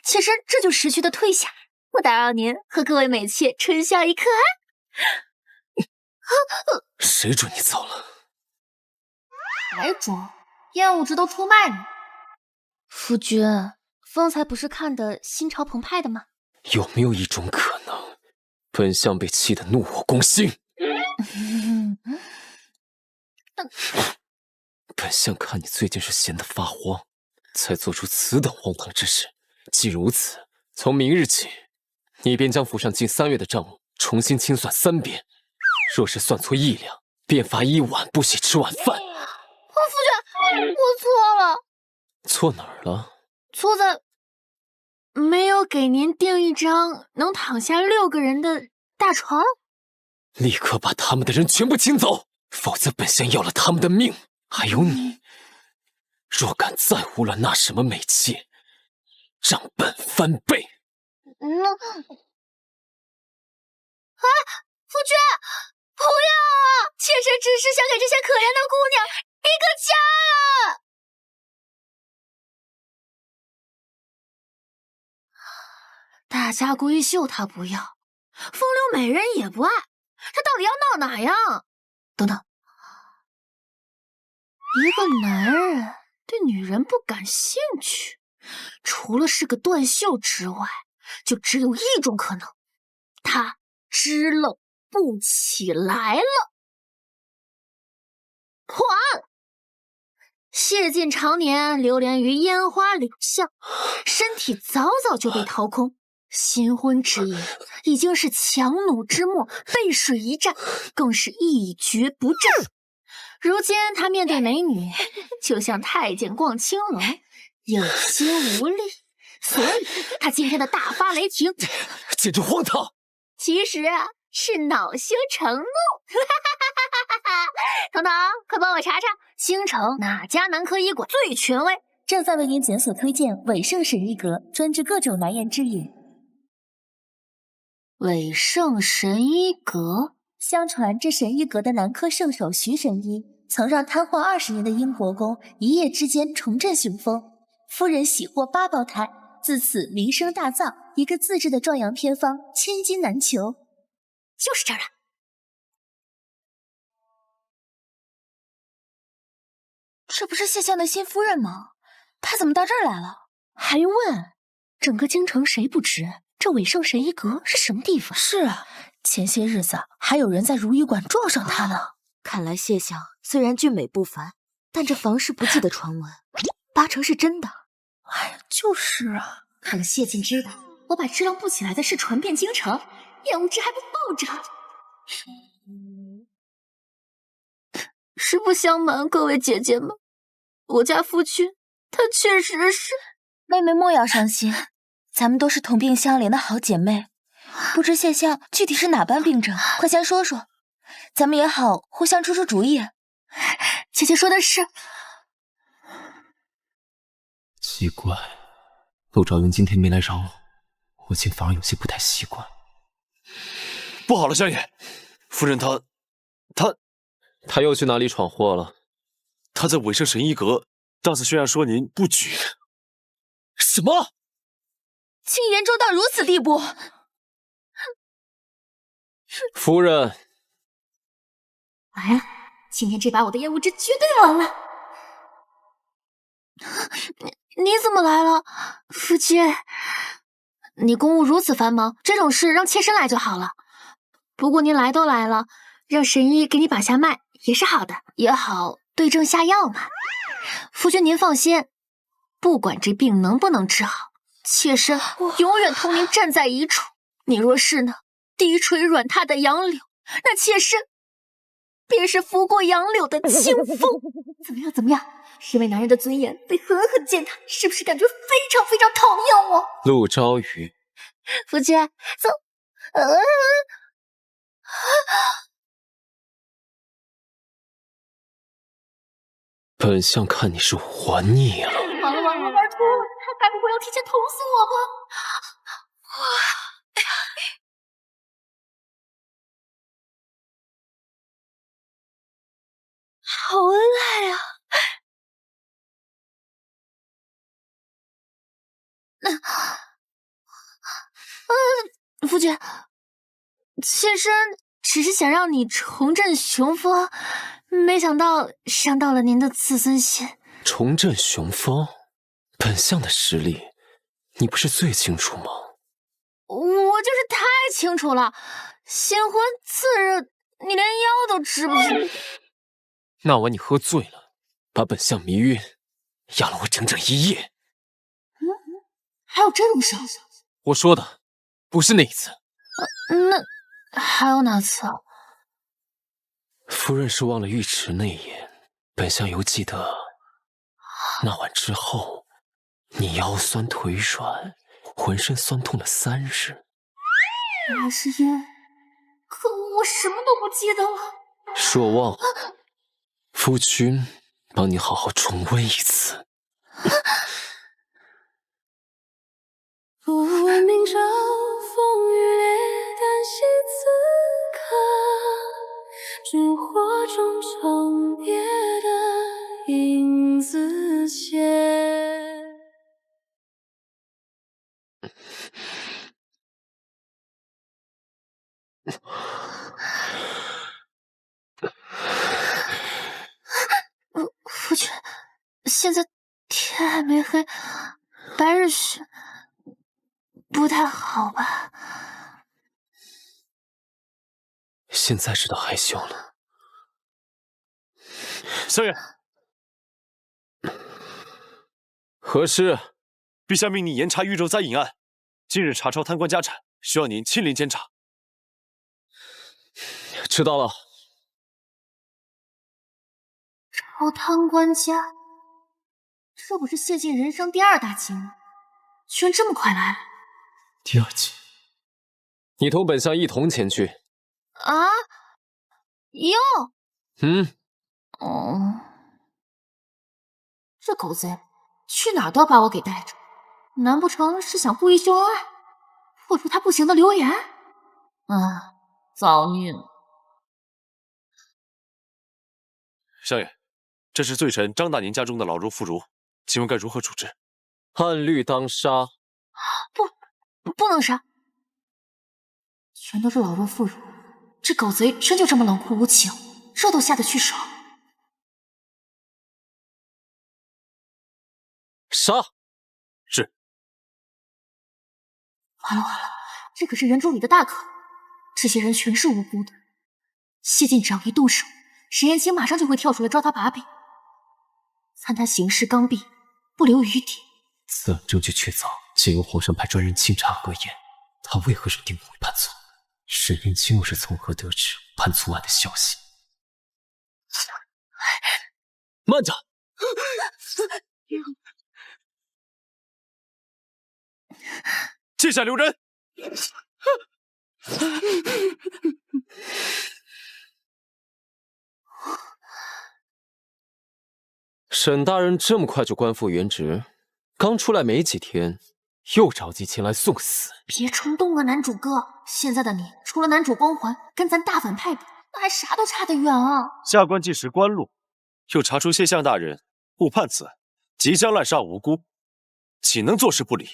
妾身这就识趣的退下，不打扰您和各位美妾春宵一刻啊！谁准你走了？还装？厌恶值都出卖你。夫君，方才不是看得心潮澎湃的吗？有没有一种可能，本相被气得怒火攻心？本相看你最近是闲得发慌，才做出此等荒唐之事。既如此，从明日起，你便将府上近3月的账目重新清算3遍。若是算错1两，便罚1晚不许吃晚饭。夫君，我错了。错哪儿了？错在没有给您订一张能躺下6个人的大床。立刻把他们的人全部请走，否则本相要了他们的命。还有你，若敢再胡乱纳什么美妾，让本翻倍。夫君，不要啊！妾身只是想给这些可怜的姑娘一个家啊！大家闺秀他不要，风流美人也不爱，他到底要闹哪样？等等，一个男人对女人不感兴趣，除了是个断袖之外，就只有一种可能，他支棱不起来了。破案！谢晋常年流连于烟花柳巷，身体早早就被掏空。新婚之夜已经是强弩之末，背水一战，更是一蹶不振。如今他面对美女，就像太监逛青楼，有心无力，所以他今天的大发雷霆，简直荒唐！其实啊，是恼羞成怒。彤彤，快帮我查查京城哪家男科医馆最权威？正在为您检索推荐伟盛神医阁，专治各种难言之隐。伟盛神医阁，相传这神医阁的男科圣手徐神医，曾让瘫痪20年的英国公一夜之间重振雄风，夫人喜获8胞胎，自此名声大噪，一个自制的壮阳偏方千金难求。就是这儿的。这不是谢相的新夫人吗？她怎么到这儿来了？还用问？整个京城谁不知这伟盛神医阁是什么地方？是啊，前些日子还有人在如意馆撞上他呢。看来谢相虽然俊美不凡，但这房事不济的传闻，八成是真的。哎，就是啊，看了谢晋知道我把质量不起来的事传遍京城，厌恶之还不报着。实不相瞒，各位姐姐们，我家夫君他确实是……妹妹莫要伤心，咱们都是同病相怜的好姐妹。不知谢相具体是哪般病症，快先说说，咱们也好互相出出主意。姐姐说的是。奇怪，陆兆云今天没来找我竟反而有些不太习惯。不好了，相爷，夫人他又去哪里闯祸了？他在伟盛神医阁大肆宣扬说您不举。什么？竟严重到如此地步！夫人，完了，今天这把我的业务值绝对完了。你怎么来了，夫君？你公务如此繁忙，这种事让妾身来就好了。不过您来都来了，让神医给你把下脉也是好的，也好对症下药嘛。夫君您放心，不管这病能不能治好，妾身永远同您站在一处。你若是呢低垂软榻的杨柳，那妾身便是拂过杨柳的清风。怎么样？怎么样？身为男人的尊严被狠狠践踏，是不是感觉非常非常讨厌我？陆昭瑜，夫君，走。本相看你是活腻了。完了，玩秃了，他该不会要提前投诉我吧？好恩爱啊！夫君，妾身只是想让你重振雄风，没想到伤到了您的自尊心。重振雄风，本相的实力，你不是最清楚吗？我就是太清楚了，新婚次日你连腰都直不起。那晚你喝醉了，把本相迷晕，养了我整整1夜。还有这种事？我说的不是那一次。那还有哪次啊？夫人是忘了尉迟那夜，本相犹记得。那晚之后，你腰酸腿软，浑身酸痛了3日。原来是因为……可我什么都不记得了。若忘了，夫君帮你好好重温一次。不问明朝风雨烈，旦夕此刻，烛火中重叠的影子切。夫君，现在天还没黑，白日寻不太好吧？现在知道害羞了。相爷，何事？陛下命令严查豫州灾隐案，今日查抄贪官家产，需要您亲临监察。知道了。抄贪官家，这不是谢晋人生第2大忌吗？居然这么快来了！第2计，你同本相一同前去。啊？哟。这狗贼去哪儿都要把我给带着，难不成是想故意秀恩爱，破除他不行的流言？造孽了！相爷，这是罪臣张大年家中的老弱妇孺，请问该如何处置？按律当杀。不能杀，全都是老弱妇孺。这狗贼真就这么冷酷无情，这都下得去手？杀！是。完了完了，这可是人中里的大可，这些人全是无辜的。谢晋只要一动手，沈燕青马上就会跳出来抓他把柄，参他行事刚愎，不留余地。此案证据确凿，仅由皇上派专人清查核验，他为何认定我为叛卒？沈燕青又是从何得知叛卒案的消息？慢着！记下留人。沈大人这么快就官复原职，刚出来没几天，又着急前来送死。别冲动啊，男主哥！现在的你除了男主光环，跟咱大反派比，那还啥都差得远啊！下官既识官路，又查出谢相大人误判此案，即将滥杀无辜，岂能坐视不理？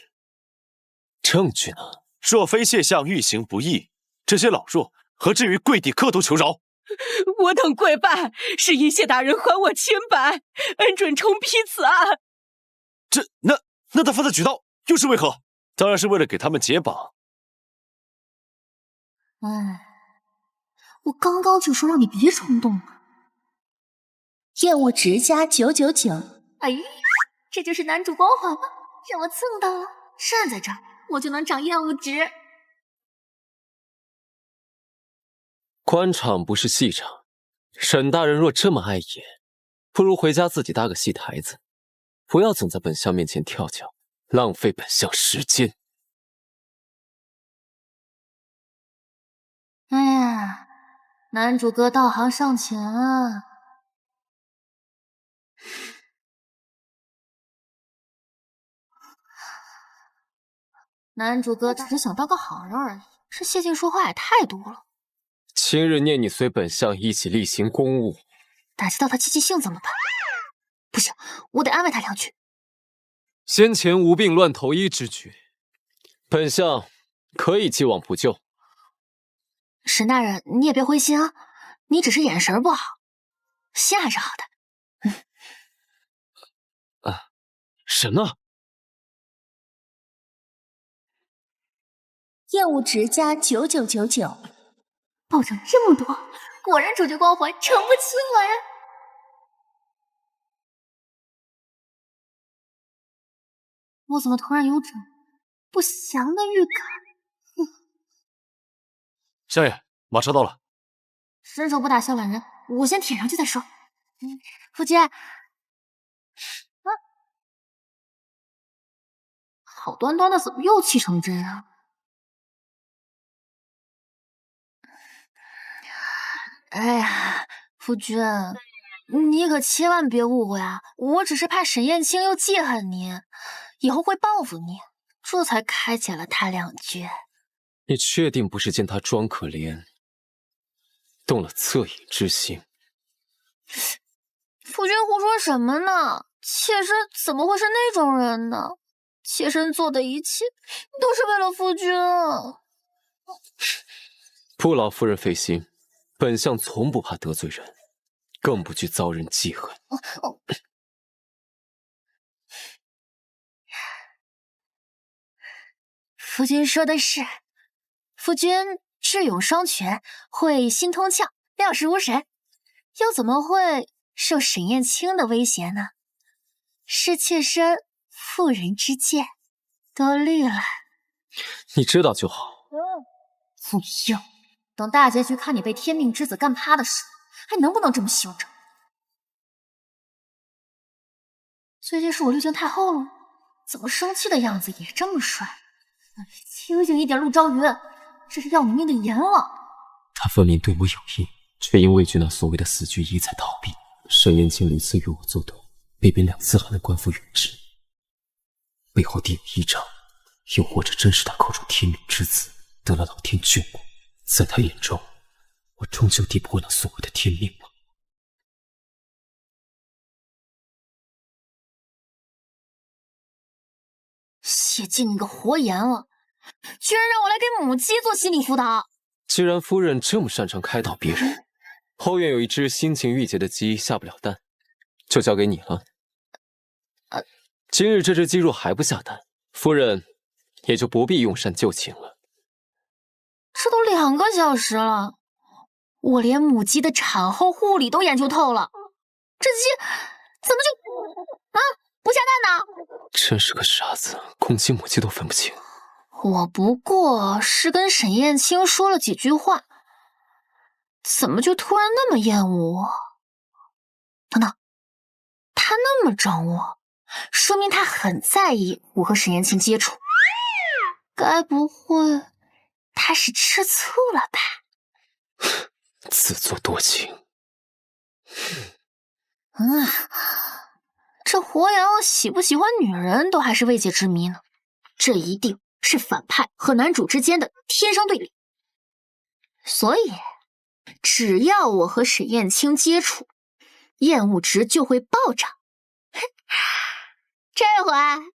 证据呢？若非谢相欲行不义，这些老弱何至于跪地磕头求饶？我等跪拜，是因谢大人还我清白，恩准重批此案。那他方的举刀又是为何？当然是为了给他们解绑。我刚刚就说让你别冲动啊！厌恶值加999。哎呀，这就是男主光环吗？让我蹭到了，站在这儿我就能涨厌恶值。官场不是戏场，沈大人若这么碍眼，不如回家自己搭个戏台子，不要总在本相面前跳脚，浪费本相时间。哎呀，男主哥道行尚浅啊！男主哥只是想当个好人而已，这谢晋说话也太多了。今日念你随本相一起例行公务，打击到他积极性怎么办？不行，我得安慰他两句。先前无病乱投医之举，本相可以既往不咎。沈大人，你也别灰心啊，你只是眼神不好，心还是好的。沈呢？厌恶值加9999。暴涨这么多，果然主角光环成不起我呀！我怎么突然有种不祥的预感？相爷，马车到了。伸手不打笑脸人，我先舔上去再说。夫君，好端端的怎么又气成这样？哎呀，夫君，你可千万别误会啊！我只是怕沈燕青又记恨你，以后会报复你，这才开解了他两句。你确定不是见他装可怜，动了恻隐之心？夫君胡说什么呢？妾身怎么会是那种人呢？妾身做的一切都是为了夫君啊！不劳夫人费心。本相从不怕得罪人，更不惧遭人记恨。夫君说的是，夫君智勇双全，会心通窍，料事无神，又怎么会受沈燕青的威胁呢？是妾身妇人之见，多虑了。你知道就好。不用。等大结局看你被天命之子干趴的时候，还能不能这么嚣张？最近是我滤镜太厚了，怎么生气的样子也这么帅？清醒一点，陆朝云，这是要你命的阎王！他分明对我有意，却因畏惧那所谓的死局一再逃避。沈燕青屡次与我作对，被贬2次还能官复原职，背后定有异常，又或者真是他口中天命之子得了老天眷顾。在他眼中，我终究抵不过那所谓的天命吗？谢晋，你个活阎王，居然让我来给母鸡做心理辅导！既然夫人这么擅长开导别人，后院有一只心情郁结的鸡下不了蛋，就交给你了。今日这只鸡若还不下蛋，夫人也就不必用膳就寝了。这都2个小时了，我连母鸡的产后护理都研究透了，这鸡怎么就不下蛋呢？真是个傻子，公鸡母鸡都分不清。我不过是跟沈燕青说了几句话，怎么就突然那么厌恶我？等等，他那么整我，说明他很在意我和沈燕青接触。该不会他是吃醋了吧？自作多情。这活羊喜不喜欢女人都还是未解之谜呢。这一定是反派和男主之间的天生对立。所以，只要我和沈燕青接触，厌恶值就会暴涨。这回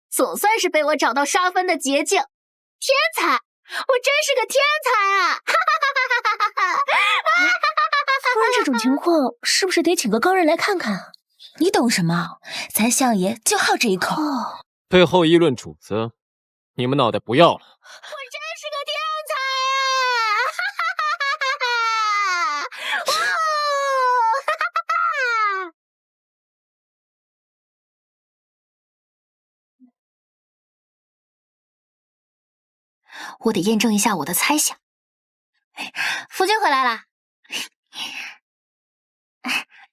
总算是被我找到刷分的捷径。天才，我真是个天才啊！夫人，这种情况是不是得请个高人来看看啊？你懂什么？咱相爷就好这一口。背后议论主子，你们脑袋不要了？我真是个天才啊！我得验证一下我的猜想。夫君回来了，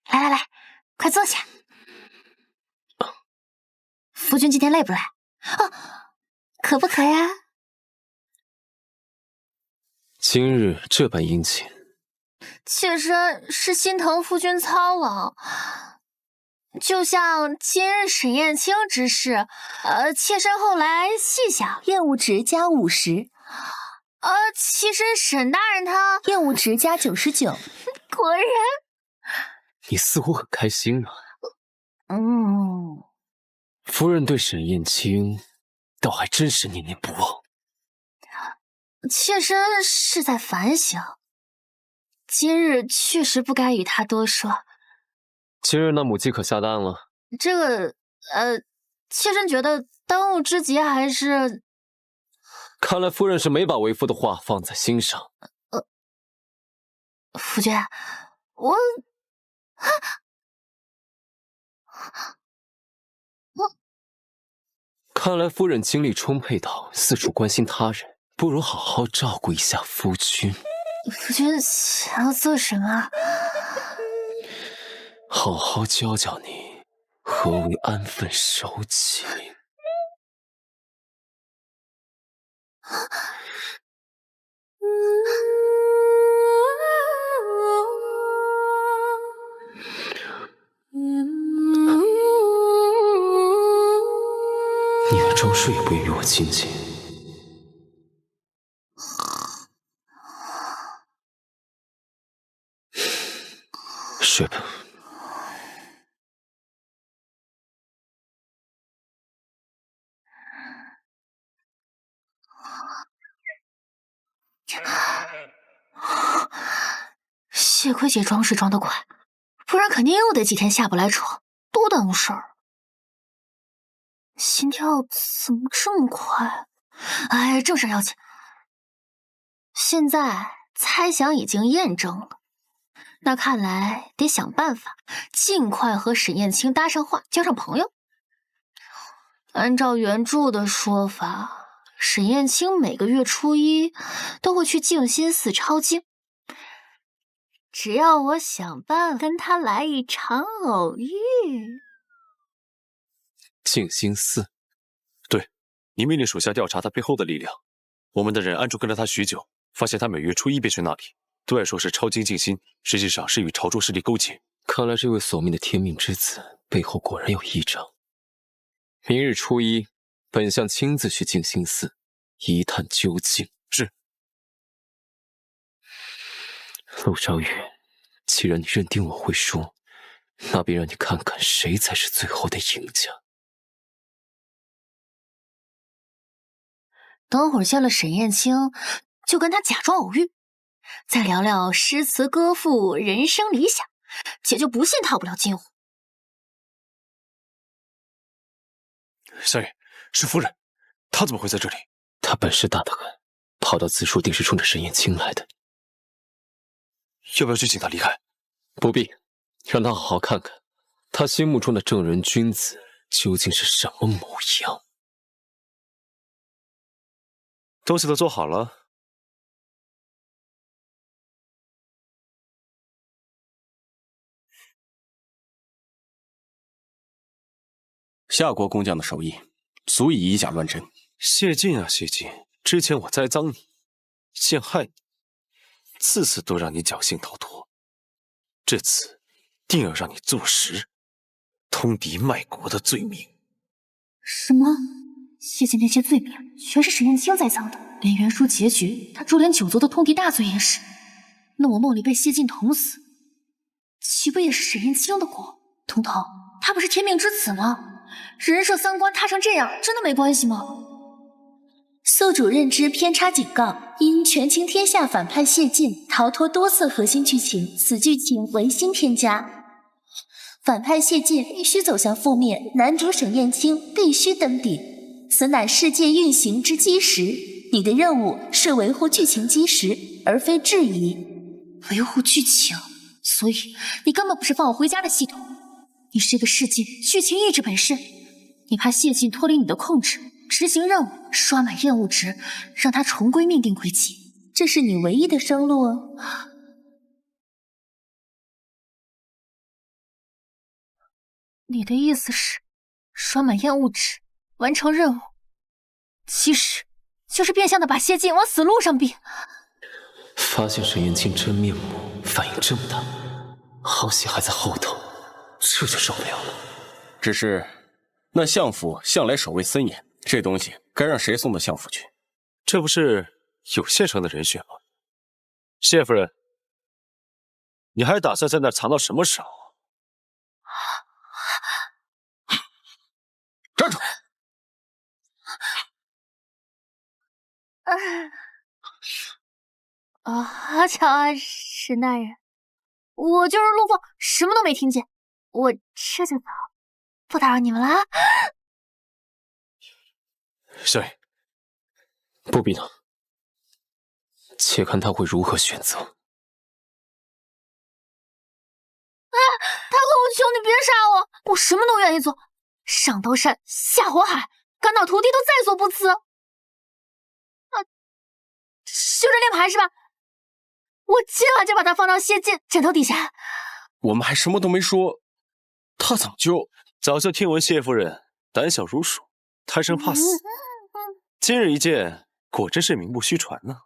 来，快坐下。夫君今天累不累？渴不渴呀？今日这般殷勤，妾身是心疼夫君操劳，就像今日沈燕青之事，妾身后来细想，厌恶值加50。其实沈大人他厌恶值加99。果然，你似乎很开心啊。夫人对沈燕青倒还真是念念不忘。妾身是在反省，今日确实不该与他多说。今日那母鸡可下蛋了？这个，妾身觉得当务之急还是……看来夫人是没把为夫的话放在心上。夫君，我看来夫人精力充沛到四处关心他人，不如好好照顾一下夫君。夫君想要做什么？好好教教你何为安分守己。你连装睡也不愿与我亲近。睡吧。幸亏姐装睡装得快，不然肯定又得几天下不来床，多耽误事儿。心跳怎么这么快？哎，正事要紧。现在猜想已经验证了，那看来得想办法尽快和沈燕青搭上话，交上朋友。按照原著的说法，沈燕青每个月初1都会去静心寺抄经。只要我想办法跟他来一场偶遇。静心寺，对，你命令属下调查他背后的力量。我们的人暗中跟了他许久，发现他每月初1便去那里，对外说是抄经静心，实际上是与朝中势力勾结。看来这位索命的天命之子背后果然有异状。明日初1，本相亲自去静心寺一探究竟。是。陆昭宇，既然你认定我会输，那便让你看看谁才是最后的赢家。等会儿见了沈燕青，就跟他假装偶遇，再聊聊诗词歌赋、人生理想，姐就不信套不了近乎。相爷，是夫人，她怎么会在这里？他本事大得很，跑到此处定是冲着沈燕青来的。要不要去请他离开？不必，让他好好看看，他心目中的正人君子究竟是什么模样。东西都做好了。夏国工匠的手艺，足以以假乱真。谢晋啊，谢晋，之前我栽赃你，陷害你，次次都让你侥幸逃脱，这次定要让你坐实通敌卖国的罪名。什么？谢晋那些罪名全是沈燕青栽赃的，连袁书结局，他株连九族的通敌大罪也是。那我梦里被谢晋捅死，岂不也是沈燕青的锅？彤彤，他不是天命之子吗？人设三观塌成这样，真的没关系吗？宿主认知偏差警告：因权倾天下反叛谢晋，逃脱多色核心剧情，此剧情为新添加。反叛谢晋必须走向覆灭，男主沈燕青必须登顶，此乃世界运行之基石。你的任务是维护剧情基石，而非质疑。维护剧情，所以你根本不是放我回家的系统，你是个世界剧情意志本身。你怕谢晋脱离你的控制，执行任务，刷满厌恶值，让他重归命定轨迹，这是你唯一的生路哦。你的意思是，刷满厌恶值，完成任务，其实就是变相的把谢晋往死路上逼。发现沈燕青真面目，反应这么大，好戏还在后头，这就受不了了。只是那相府向来守卫森严，这东西该让谁送到相府去？这不是有现成的人选吗？谢夫人，你还打算在那儿藏到什么时候？站住！巧啊，沈大人，我就是路过，什么都没听见，我这就走，不打扰你们了啊。少爷，不必呢，且看他会如何选择。大哥，我求你别杀我，我什么都愿意做，上刀山下火海，赶倒屠敌都在所不辞。就这练牌是吧？我今晚就把他放到谢晋枕头底下。我们还什么都没说，他早就听闻谢夫人胆小如鼠，贪生怕死。今日一见，果真是名不虚传呢。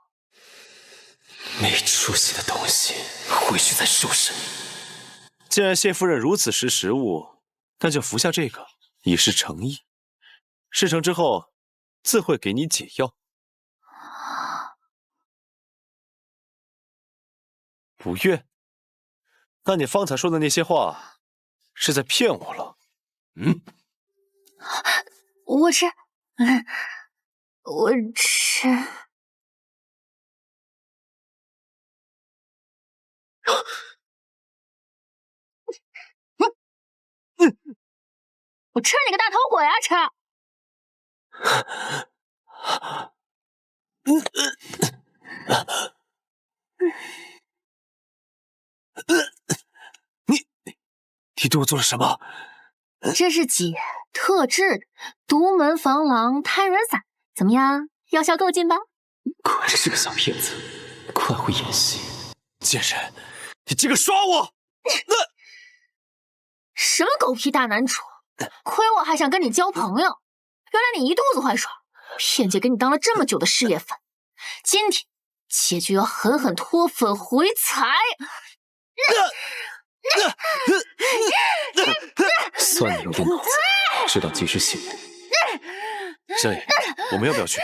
没出息的东西，回去再收拾你。既然谢夫人如此识时务，那就服下这个，以示诚意。事成之后，自会给你解药。不愿？那你方才说的那些话，是在骗我了？我吃，我吃。我吃你个大头鬼啊！吃！你对我做了什么？这是姐特制的独门防狼瘫软散，怎么样？药效够劲吧？果然是个小骗子，怪会演戏。贱人，你竟敢耍我！什么狗屁大男主，亏我还想跟你交朋友，原来你一肚子坏水，骗姐给你当了这么久的事业粉，今天姐就要狠狠脱粉回踩。算你有点脑子，知道及时行动。少爷，我们要不要去？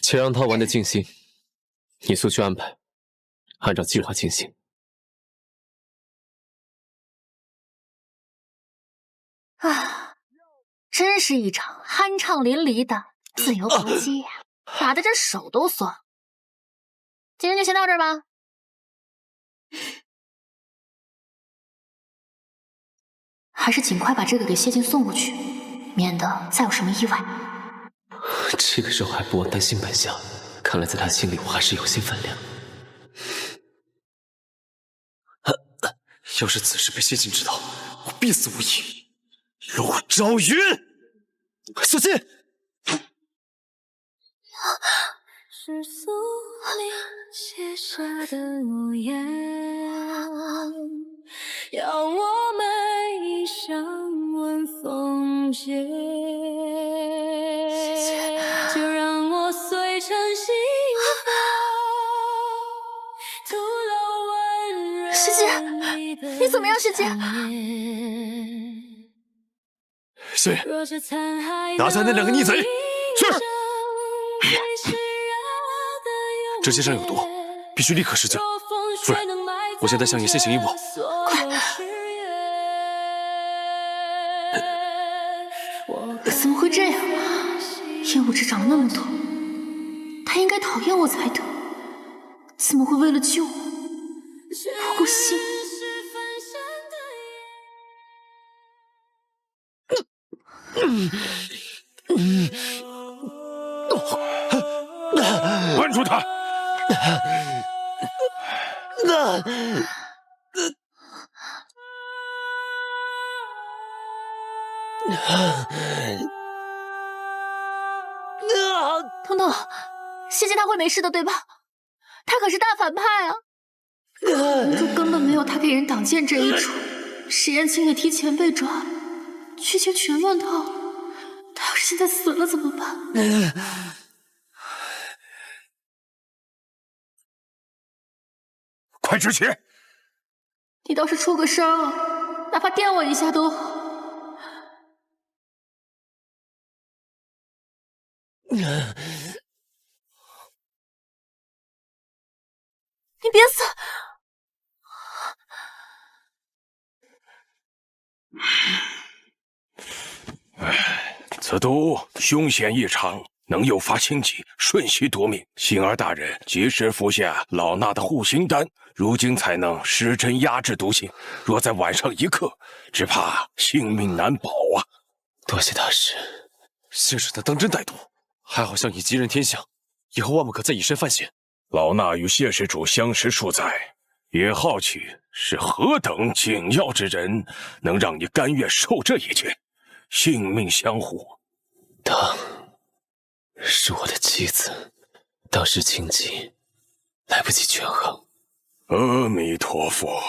且让他玩得尽兴，你速去安排，按照计划进行。真是一场酣畅淋漓的自由搏击呀，打得这手都酸。今天就先到这儿吧。还是尽快把这个给谢晋送过去，免得再有什么意外。这个时候还不忘担心本相，看来在他心里我还是有些分量。要是此事被谢晋知道，我必死无疑。陆昭云，小心！是苏林写下的诺言，要我们一生闻风结。就让我随尘心飞，徒留温润。师姐，你怎么样，师姐？是，拿下那两个逆贼！是。这些伤有毒，必须立刻施救。夫人，我先带相爷先行一步。快！怎么会这样？燕无知长了那么多，他应该讨厌我才对，怎么会为了救我？我不行！关住他！彤彤，谢谢他会没事的，对吧？他可是大反派啊！明珠根本没有他给人挡箭这一出，石燕青也提前被抓，剧情全乱套了。他要是现在死了怎么办？快止血！你倒是出个声啊，哪怕电我一下都好。你别死！此毒凶险异常，能诱发心悸，瞬息夺命。幸而大人及时服下老衲的护心丹，如今才能施针压制毒性。若在晚上一刻，只怕性命难保啊！多谢大师。谢使他当真歹毒，还好相爷吉人天相，以后万不可再以身犯险。老衲与谢施主相识数载，也好奇是何等紧要之人，能让你甘愿受这一剑，性命相护。她是我的妻子，当时情急，来不及权衡。阿弥陀佛，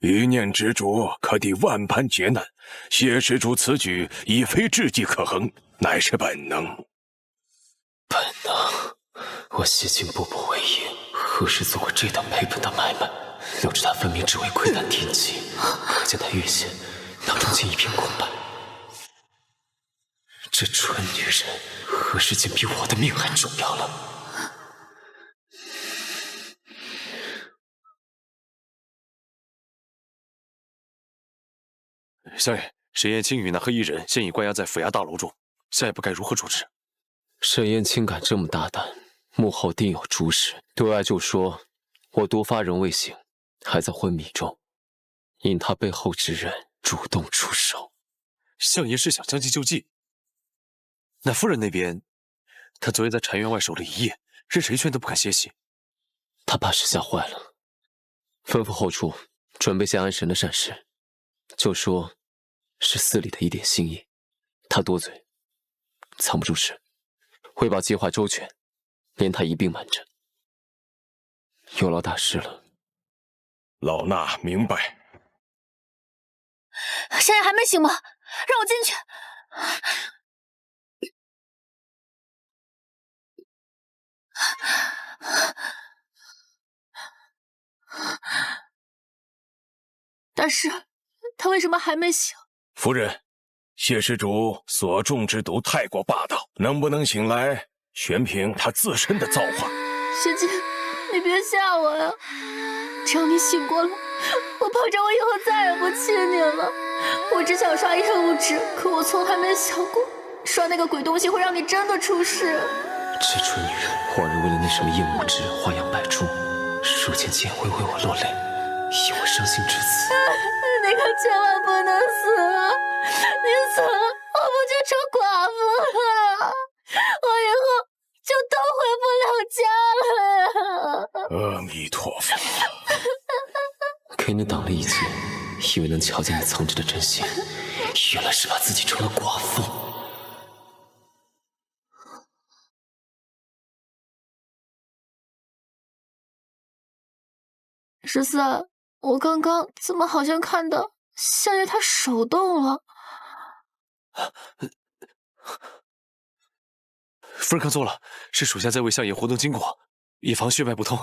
一念执着可抵万般劫难。谢施主此举已非智计可衡，乃是本能。本能？我谢晋步步为营，何时做过这等赔本的买卖？留着他分明只为窥探天机，可见他越线，脑中竟一片空白。这蠢女人，何时竟比我的命还重要了？相爷，沈燕青与那黑衣人现已关押在府衙大楼中，下一步该如何处置？沈燕青敢这么大胆，幕后定有主使。对外就说我毒发仍未醒，还在昏迷中，因他背后之人主动出手。相爷是想将计就计。那夫人那边，她昨夜在禅院外守了一夜，任谁劝都不肯歇息。他怕是吓坏了，吩咐后厨准备些安神的膳食，就说是寺里的一点心意。他多嘴，藏不住事，会把计划周全，连他一并瞒着。有劳大师了。老衲明白。现在还没醒吗？让我进去。大师，他为什么还没醒？夫人，谢施主所中之毒太过霸道，能不能醒来，全凭他自身的造化。师姐，你别吓我呀！只要你醒过来，我保证我以后再也不气你了。我只想刷厌恶值，可我从来没想过刷那个鬼东西会让你真的出事。这蠢女人，恍然为了那什么厌恶值花样百出，说见竟会为我落泪，以我伤心至此。你可千万不能死啊！你死了，我不就成寡妇了？我以家了。阿弥陀佛。给你挡了一劫，以为能瞧见你藏着的真心，原来是把自己成了寡妇。14，我刚刚怎么好像看到相爷他手动了？芬儿看错了，是属下在为相爷活动筋骨，以防血脉不通。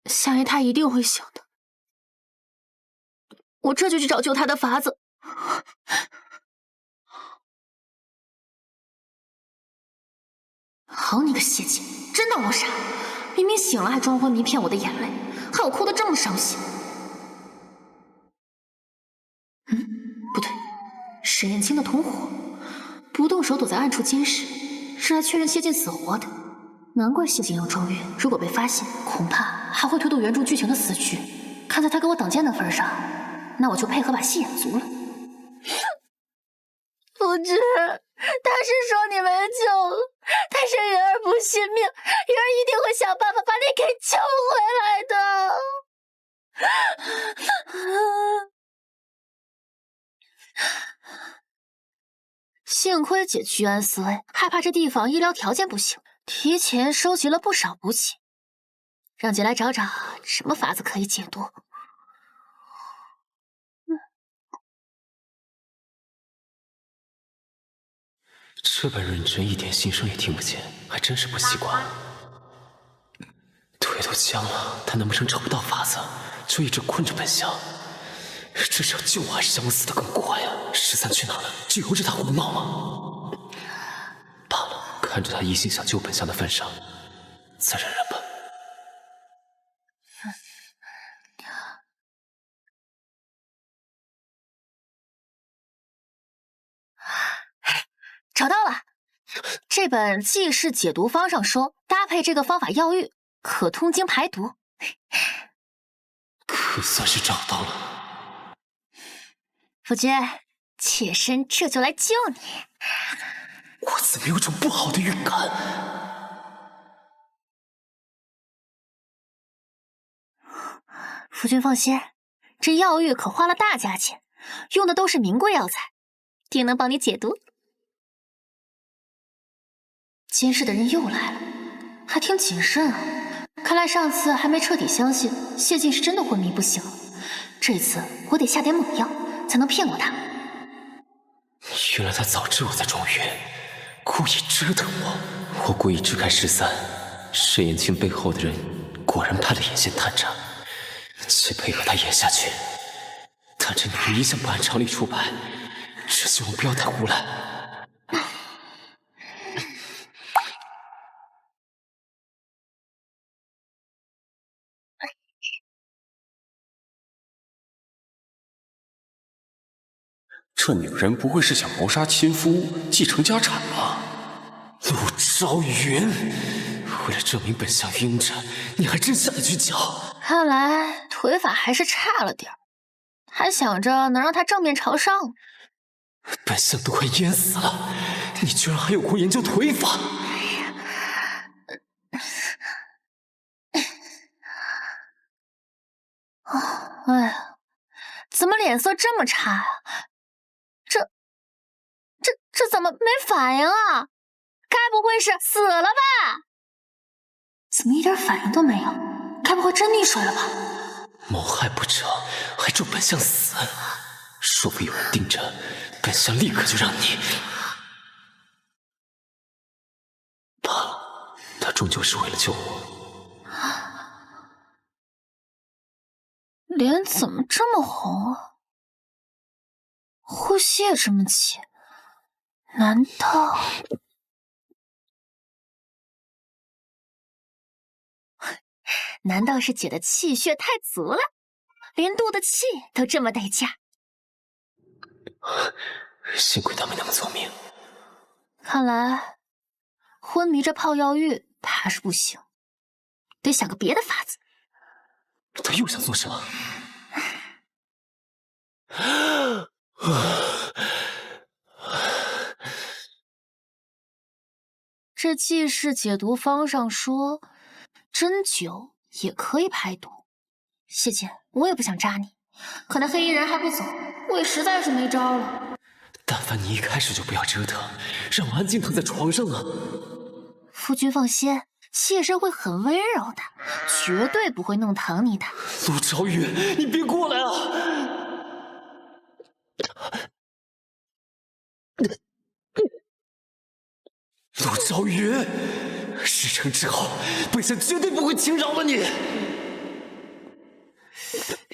相爷他一定会醒的，我这就去找救他的法子。好你个谢晋，真当我傻？明明醒了还装昏迷骗我的眼泪，害我哭得这么伤心。不对，沈燕青的同伙，不动手躲在暗处监视，是来确认谢晋死活的。难怪谢晋要装晕，如果被发现，恐怕还会推动原著剧情的死局。看在他给我挡箭的份上，那我就配合把戏演足了。夫君，他是说你没救了，但是云儿不信命，云儿一定会想办法把你给救回来的。幸亏姐居安思危，害怕这地方医疗条件不行，提前收集了不少补给，让姐来找找什么法子可以解毒。这般认真，一点心声也听不见，还真是不习惯。腿都僵了，他难不成找不到法子，就一直困着本相？这是要救我还是想我死得更快呀？13去哪了？就由着他胡闹吗？罢了，看着他一心想救本相的份上，再忍忍吧。找到了，这本记事解毒方上说，搭配这个方法药浴，可通经排毒。可算是找到了。夫君，妾身这就来救你。我怎么有种不好的预感？夫君放心，这药浴可花了大价钱，用的都是名贵药材，定能帮你解毒。监视的人又来了，还挺谨慎啊。看来上次还没彻底相信谢晋是真的昏迷不醒了，这次我得下点猛药，才能骗过他。原来他早知我在装晕，故意折腾我。我故意支开13，沈燕青背后的人果然派了眼线探查，且配合他演下去。但这女人一向不按常理出牌，只希望不要太胡来。这女人不会是想谋杀亲夫，继承家产吧？陆昭云，为了证明本相晕着，你还真下得去脚？看来腿法还是差了点儿，还想着能让他正面朝上。本相都快淹死了，你居然还有空研究腿法？哎呀，怎么脸色这么差啊？这怎么没反应啊？该不会是死了吧？怎么一点反应都没有？该不会真溺水了吧？谋害不成，还祝本相死？若非有人盯着，本相立刻就让你……罢了，他终究是为了救我。脸怎么这么红啊？呼吸也这么急，难道……难道是姐的气血太足了，连渡的气都这么带劲？幸亏他没那么聪明。看来昏迷着泡药浴怕是不行，得想个别的法子。他又想做什么？这记事解毒方上说，针灸也可以排毒。谢姐，我也不想扎你，可那黑衣人还不走，我也实在是没招了。但凡你一开始就不要折腾，让我安静躺在床上啊！夫君放心，妾身会很温柔的，绝对不会弄疼你的。陆朝雨，你别过来啊！陆朝雨，事成之后，本相绝对不会轻饶了你。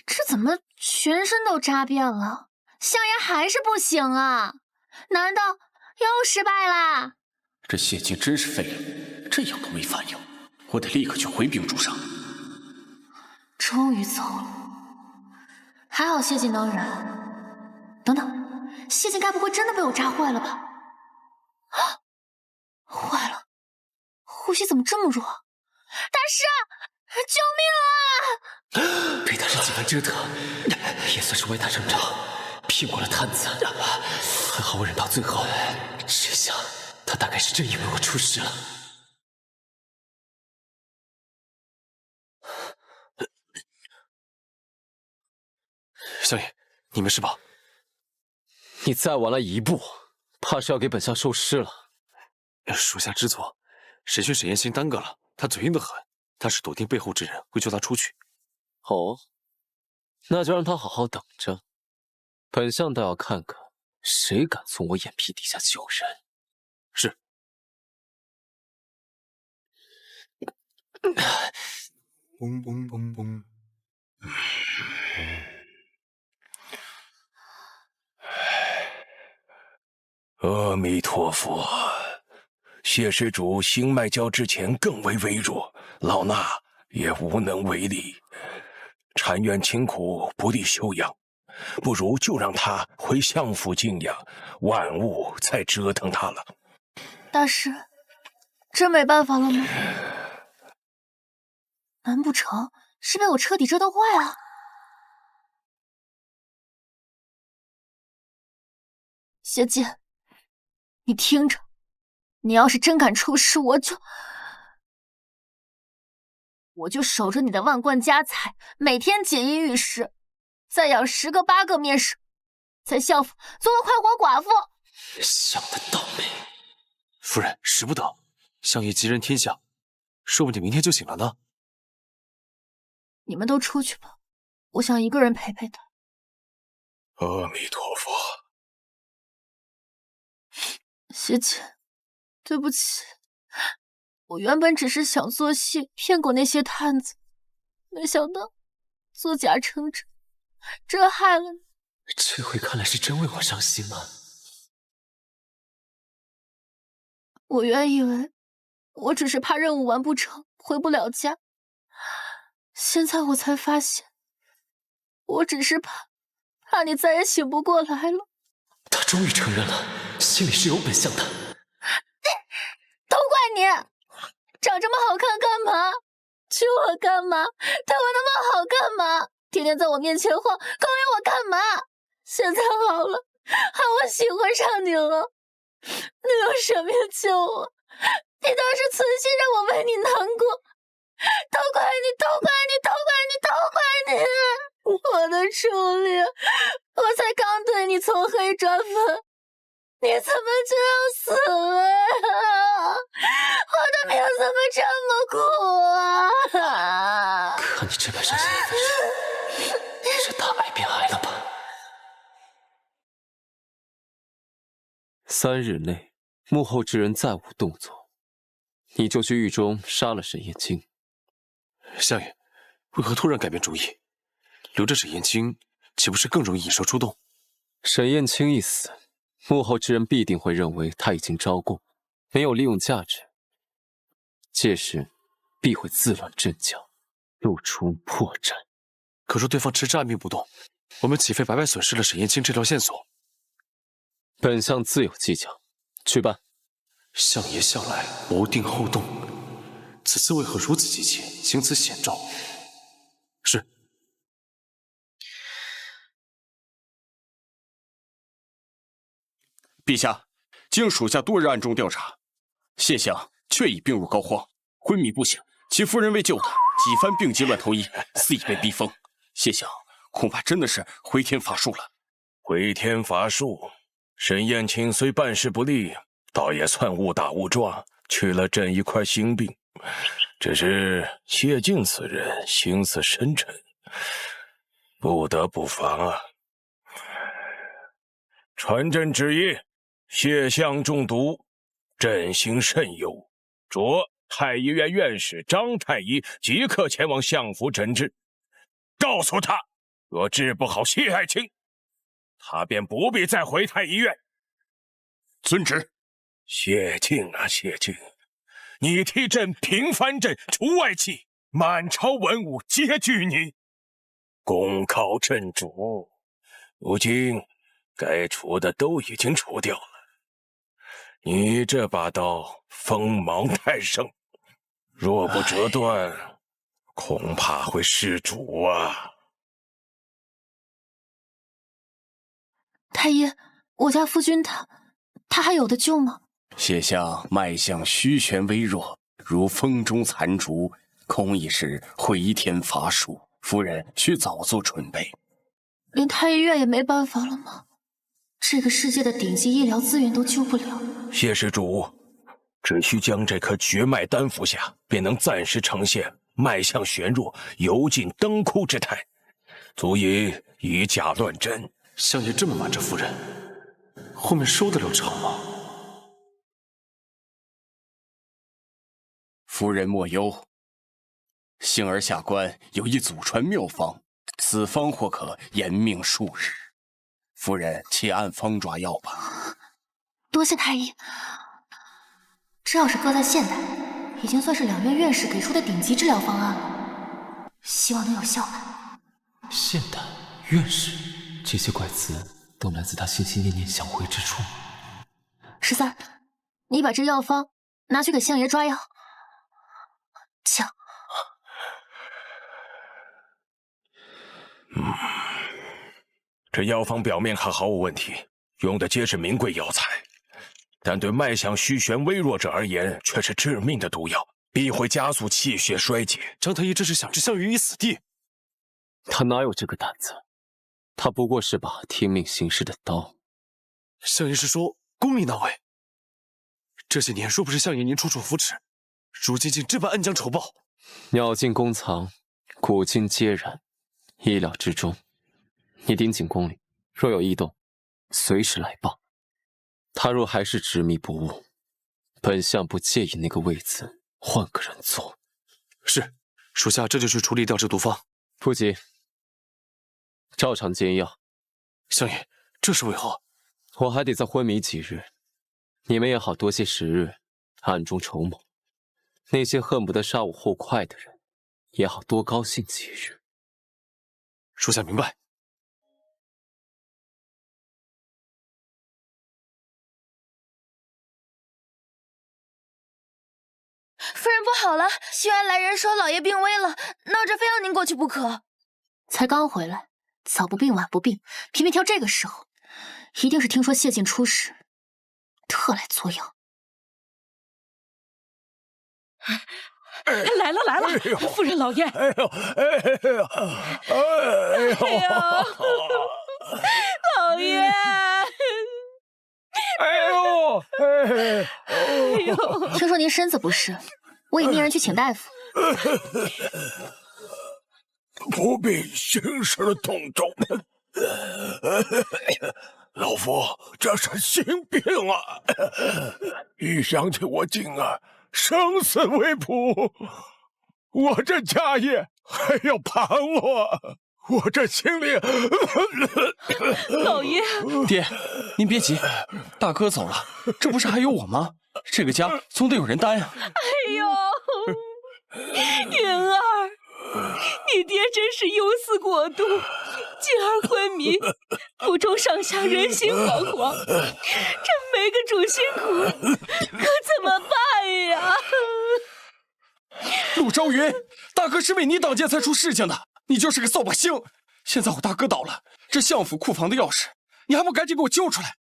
这怎么全身都扎遍了，象牙还是不行啊？难道又失败啦？这谢晋真是废人，这样都没反应，我得立刻去回禀主上。终于走了，还好谢晋能忍。等等，谢晋该不会真的被我扎坏了吧？啊！坏了，呼吸怎么这么弱？大师，救命啊！被他这几番折腾，也算是歪打正着，骗过了探子。还好我忍到最后，这下他大概是真以为我出事了。相爷，你没事吧？你再晚来一步，怕是要给本相收尸了。属下知错，审讯沈燕青耽搁了，他嘴硬得很，他是笃定背后之人会救他出去。哦，那就让他好好等着。本相倒要看看谁敢从我眼皮底下救人。是。嘣嘣嘣嘣。阿弥陀佛，谢施主心脉交之前更为微弱，老衲也无能为力。禅院清苦，不利休养，不如就让他回相府静养，万物再折腾他了。大师，真没办法了吗？难不成是被我彻底折腾坏了？谢晋，你听着，你要是真敢出事，我就守着你的万贯家财，每天锦衣玉食，再养10个8个面食，在相府做个快活寡妇。想得到没？夫人，使不得，相爷吉人天相，说不定明天就醒了呢。你们都出去吧，我想一个人陪陪他。阿弥陀佛。谢姐，对不起，我原本只是想做戏骗过那些探子，没想到作假成真，真害了你。这回看来是真为我伤心了。我原以为我只是怕任务完不成，回不了家，现在我才发现，我只是怕你再也醒不过来了。他终于承认了，心里是有本相的。都怪你，长这么好看干嘛？娶我干嘛？对我那么好干嘛？天天在我面前晃，勾引我干嘛？现在好了，害我喜欢上你了，你用生命救我，你倒是存心让我为你难过，都怪你，都怪你，都怪你，都怪你！我的初恋，我才刚对你从黑转粉，你怎么就要死了呀？我的命怎么这么苦啊！看你这般伤心的分神，是大癌变癌了吧？3日内，幕后之人再无动作，你就去狱中杀了沈燕青。相爷，为何突然改变主意？留着沈燕青，岂不是更容易引蛇出洞？沈燕青一死，幕后之人必定会认为他已经招供，没有利用价值，届时必会自乱阵脚，露出破绽。可若对方迟迟按兵不动，我们岂非白白损失了沈燕青这条线索？本相自有计较，去办。相爷向来谋定后动，此次为何如此急切，行此险招？是。陛下，经属下多日暗中调查，谢相却已病入膏肓，昏迷不醒。其夫人为救他，几番病急乱投医，似已被逼疯。谢想，恐怕真的是回天乏术了。回天乏术，沈燕青虽办事不力，倒也算误打误撞去了朕一块心病。只是谢晋此人心思深沉，不得不防啊。传朕旨意，谢相中毒，朕心甚忧，着太医院院士张太医即刻前往相府诊治。告诉他，若治不好谢爱卿，他便不必再回太医院。遵旨。谢晋啊，谢晋，你替朕平藩镇除外戚，满朝文武皆惧你，功高震主。如今该除的都已经除掉了，你这把刀锋芒太盛，若不折断，恐怕会失主啊。太医，我家夫君他还有的救吗？谢相脉象虚悬微弱，如风中残烛，恐已是回天乏术。夫人需早做准备。连太医院也没办法了吗？这个世界的顶级医疗资源都救不了。谢施主，只需将这颗绝脉丹服下，便能暂时呈现脉象悬弱、油尽灯枯之态，足以以假乱真。相爷这么瞒着夫人，后面收得了场吗？夫人莫忧，幸儿下官有一祖传妙方，此方或可延命数日。夫人且按方抓药吧。多谢太医。这要是搁在现代，已经算是两院院士给出的顶级治疗方案了，希望能有效吧。现代院士，这些怪词都来自他心心念念想回之处。13，你把这药方拿去给相爷抓药。请。这药方表面看毫无问题，用的皆是名贵药材，但对脉象虚悬微弱者而言，却是致命的毒药，必会加速气血衰竭。张太医这是想置项羽以死地？他哪有这个胆子？他不过是把听命行事的刀。相爷是说宫里那位？这些年若不是相爷您处处扶持，如今竟这般恩将仇报。鸟尽弓藏，古今皆然，意料之中。你盯紧宫里，若有异动，随时来报。他若还是执迷不悟，本相不介意那个位子换个人坐。是，属下这就去处理掉这毒方。不急，照常煎药。相爷，这是为何？我还得再昏迷几日，你们也好多些时日暗中筹谋。那些恨不得杀我后快的人，也好多高兴几日。属下明白。夫人不好了，西园来人说老爷病危了，闹着非要您过去不可。才刚回来，早不病晚不病，偏偏挑这个时候，一定是听说谢晋出事，特来作妖。来了来了，夫人老爷！哎呦，哎呦，哎呦，老爷！哎呦，哎呦！听说您身子不适，我已命人去请大夫。不必兴师动众，老夫这是心病啊！一想起我静儿生死未卜，我这家业还要盘我，我这心里……老爷，爹，您别急，大哥走了，这不是还有我吗？这个家总得有人担呀。哎呦，云儿，你爹真是忧思过度，静儿昏迷，府中上下人心惶惶，这没个主心骨，可怎么办呀？陆朝云，大哥是为你挡箭才出事情的，你就是个扫把星。现在我大哥倒了，这相府库房的钥匙，你还不赶紧给我揪出来？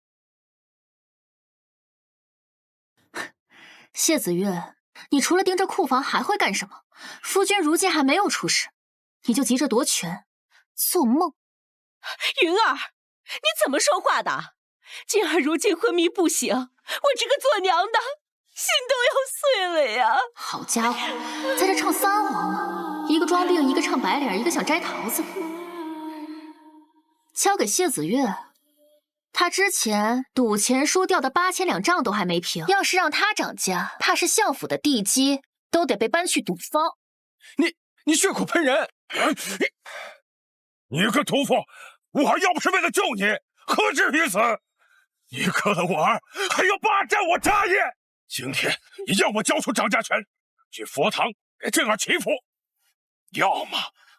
谢子月你除了盯着库房还会干什么？夫君如今还没有出世，你就急着夺权，做梦！云儿，你怎么说话的？静儿如今昏迷不醒，我这个做娘的心都要碎了呀！好家伙，在这唱三黄呢，一个装病，一个唱白脸，一个想摘桃子。交给谢子月，他之前赌钱输掉的8000两账都还没平，要是让他掌家，怕是相府的地基都得被搬去赌坊。你血口喷人！你个屠夫，我儿要不是为了救你，何至于此？你克了我儿，还要霸占我家业！今天你要么交出掌家权，去佛堂给静儿祈福，要么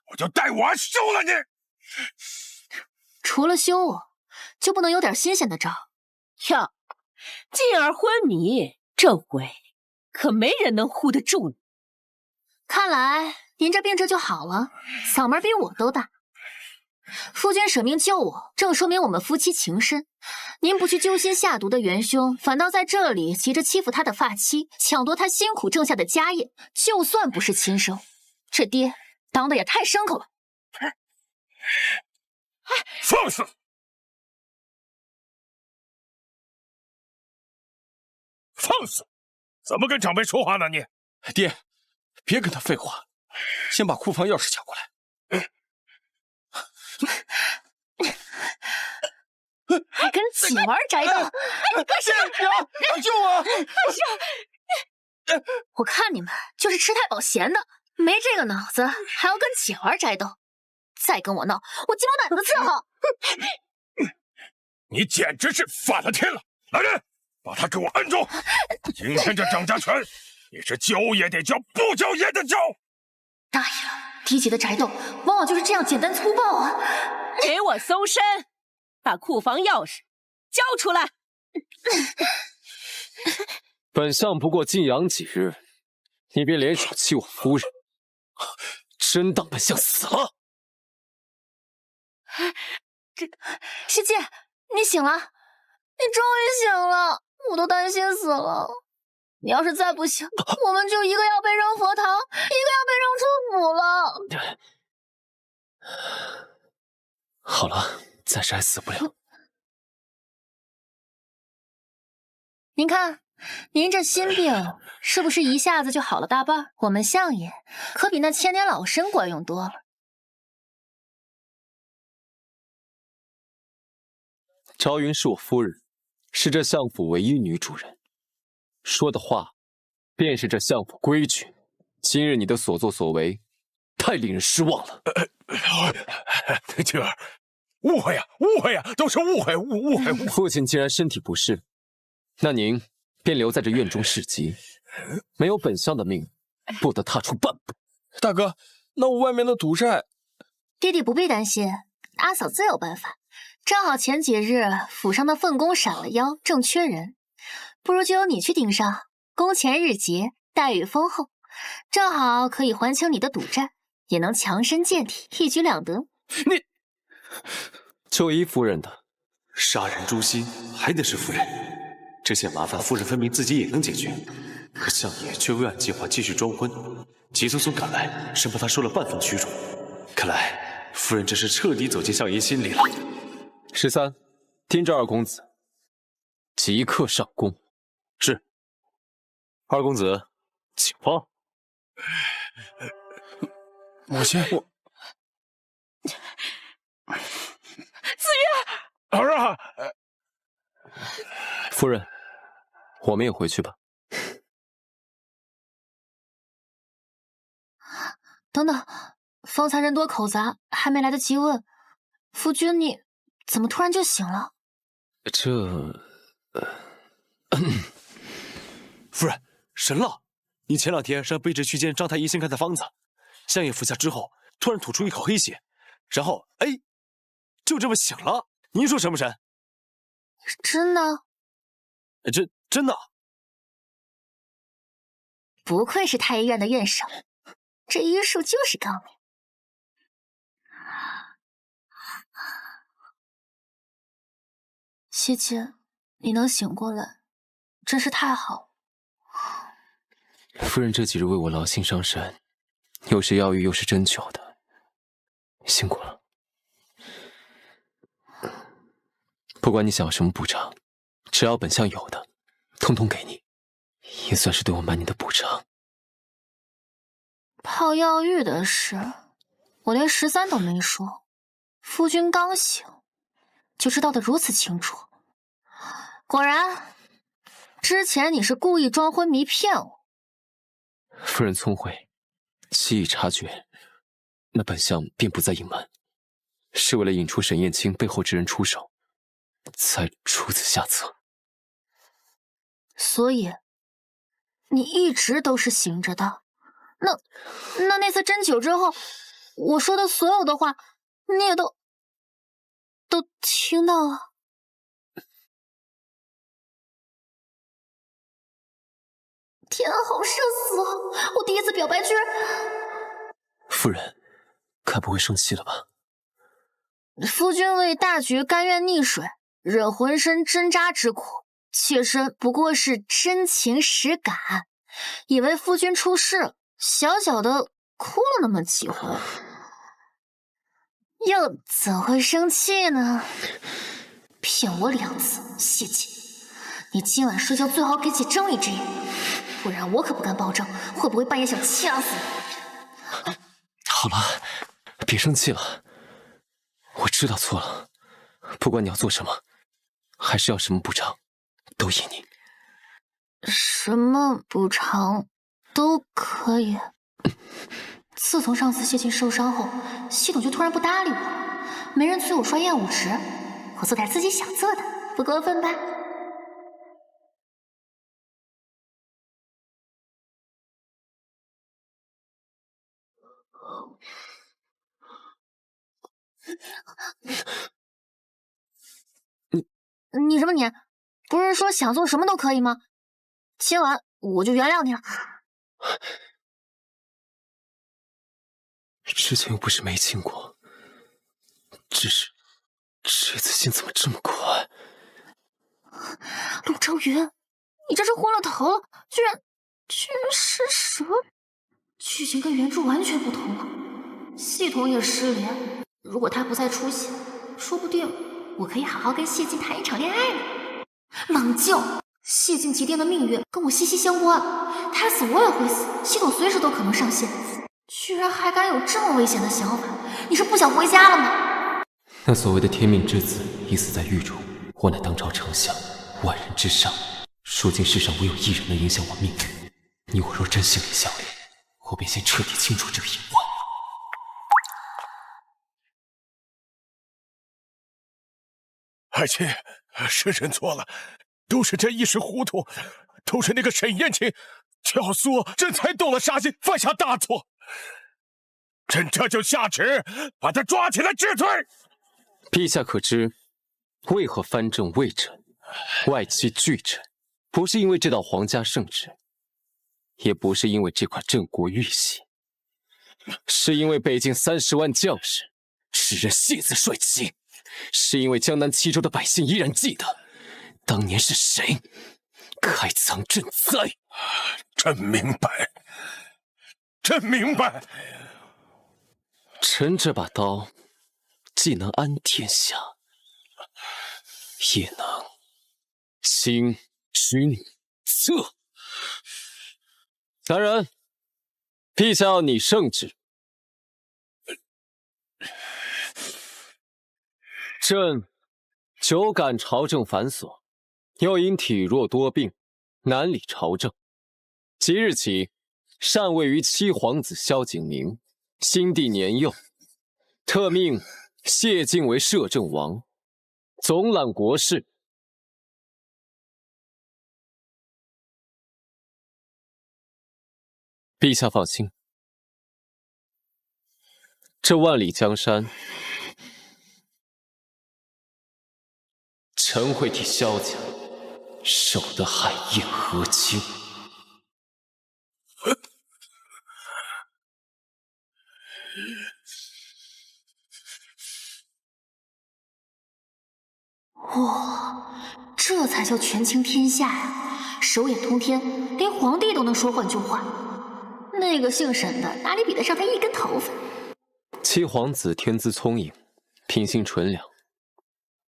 我就带我儿休了你。除了休我，就不能有点新鲜的招？哟，静儿昏迷，这回可没人能护得住你。看来您这病这就好了，嗓门比我都大。夫君舍命救我，正说明我们夫妻情深。您不去揪心下毒的元凶，反倒在这里急着欺负他的发妻，抢夺他辛苦挣下的家业。就算不是亲生，这爹当的也太牲口了。放肆！放肆！怎么跟长辈说话呢你？爹，别跟他废话，先把库房钥匙抢过来。还跟锦儿摘刀！娘，救我！我看你们就是吃太饱闲的，没这个脑子，还要跟锦儿摘刀。再跟我闹，我脚胆子伺候！你简直是反了天了！来人，把他给我摁住！今天这掌家权，你是交也得交，不交也得交。大意了，低级的宅斗往往就是这样简单粗暴啊！给我搜身，把库房钥匙交出来！本相不过静养几日，你便联手欺我夫人，真当本相死了？世界，你醒了，你终于醒了，我都担心死了。你要是再不醒，我们就一个要被扔佛堂，一个要被扔出府了。好了，暂时还死不了。您看，您这心病是不是一下子就好了大半？我们相爷可比那千年老参管用多了。朝云是我夫人，是这相府唯一女主人，说的话便是这相府规矩。今日你的所作所为，太令人失望了。静儿，误会呀，误会呀，都是误会，误会。父亲既然身体不适，那您便留在这院中侍疾，没有本相的命，不得踏出半步。大哥，那我外面的赌债……弟弟不必担心，阿嫂自有办法。正好前几日府上的分工闪了腰，正缺人，不如就由你去盯上，工钱日结，待遇丰厚，正好可以还清你的赌债，也能强身健体，一举两得。你就依夫人的。杀人诛心还得是夫人，这些麻烦夫人分明自己也能解决，可相爷却未按计划继续装婚，急匆匆赶来，生怕他受了半分屈辱。看来夫人这是彻底走进相爷心里了。13，听着二公子，即刻上宫。是。二公子，请放。母亲，我子月，儿啊！夫人，我们也回去吧。等等，方才人多口杂，还没来得及问，夫君你怎么突然就醒了？夫人，神了！你前2天是卑职去见张太医先开的方子，相爷服下之后，突然吐出一口黑血，然后哎，就这么醒了。您说神不神？真的？真的。不愧是太医院的院手，这医术就是高明。谢姐，你能醒过来，真是太好了。夫人这几日为我劳心伤神，又是药浴又是针灸的，辛苦了。不管你想要什么补偿，只要本相有的，通通给你，也算是对我满你的补偿。泡药浴的事，我连13都没说，夫君刚醒就知道得如此清楚。果然，之前你是故意装昏迷骗我。夫人聪慧，既已察觉，那本相便不再隐瞒，是为了引出沈燕青背后之人出手，才出此下策。所以，你一直都是醒着的。那次针灸之后，我说的所有的话，你也都听到了。天啊，好社死啊！我第一次表白居然……夫人，该不会生气了吧？夫君为大局甘愿溺水，忍浑身针扎之苦，妾身不过是真情实感，以为夫君出事了，小小的哭了那么几回，又怎会生气呢？骗我2次，谢姐，你今晚睡觉最好给姐睁一只眼，不然我可不敢保证会不会半夜想掐死你。好了，别生气了，我知道错了，不管你要做什么，还是要什么补偿，都依你。什么补偿都可以。自从上次谢晋受伤后，系统就突然不搭理我，没人催我刷厌恶值，我做点自己想做的，不过分吧？你什么你？不是说想做什么都可以吗？今晚我就原谅你了。之前又不是没亲过，只是这次心怎么这么快？陆朝云，你这是昏了头了，居然失蛇！剧情跟原著完全不同了，系统也失联。如果他不再出现，说不定我可以好好跟谢晋谈一场恋爱呢。冷静，谢晋即定的命运跟我息息相关，他死我也会死，系统随时都可能上线。居然还敢有这么危险的想法，你是不想回家了吗？那所谓的天命之子已死在狱中，我乃当朝丞相，万人之上，如今世上唯有一人能影响我命运。你我若真心灵相连，我便先彻底清除这个隐患。爱卿，是朕错了，都是朕一时糊涂，都是那个沈燕青挑唆，朕才动了杀心，犯下大错。朕这就下旨把他抓起来治罪。陛下可知为何藩镇魏臣外戚巨臣？不是因为这道皇家圣旨，也不是因为这块镇国玉玺，是因为北境30万将士只认谢字帅旗，是因为江南7州的百姓依然记得当年是谁开仓赈灾。朕明白，朕明白。臣这把刀既能安天下，也能兴君侧。来人，陛下要拟圣旨。朕久感朝政繁琐，又因体弱多病，难理朝政。即日起，禅位于七皇子萧景明，新帝年幼，特命谢晋为摄政王，总揽国事。陛下放心，这万里江山，臣会替萧家守得海晏河清。哇，这才叫权倾天下呀！手眼通天，连皇帝都能说换就换。那个姓沈的哪里比得上他一根头发？七皇子天资聪颖，品性纯良，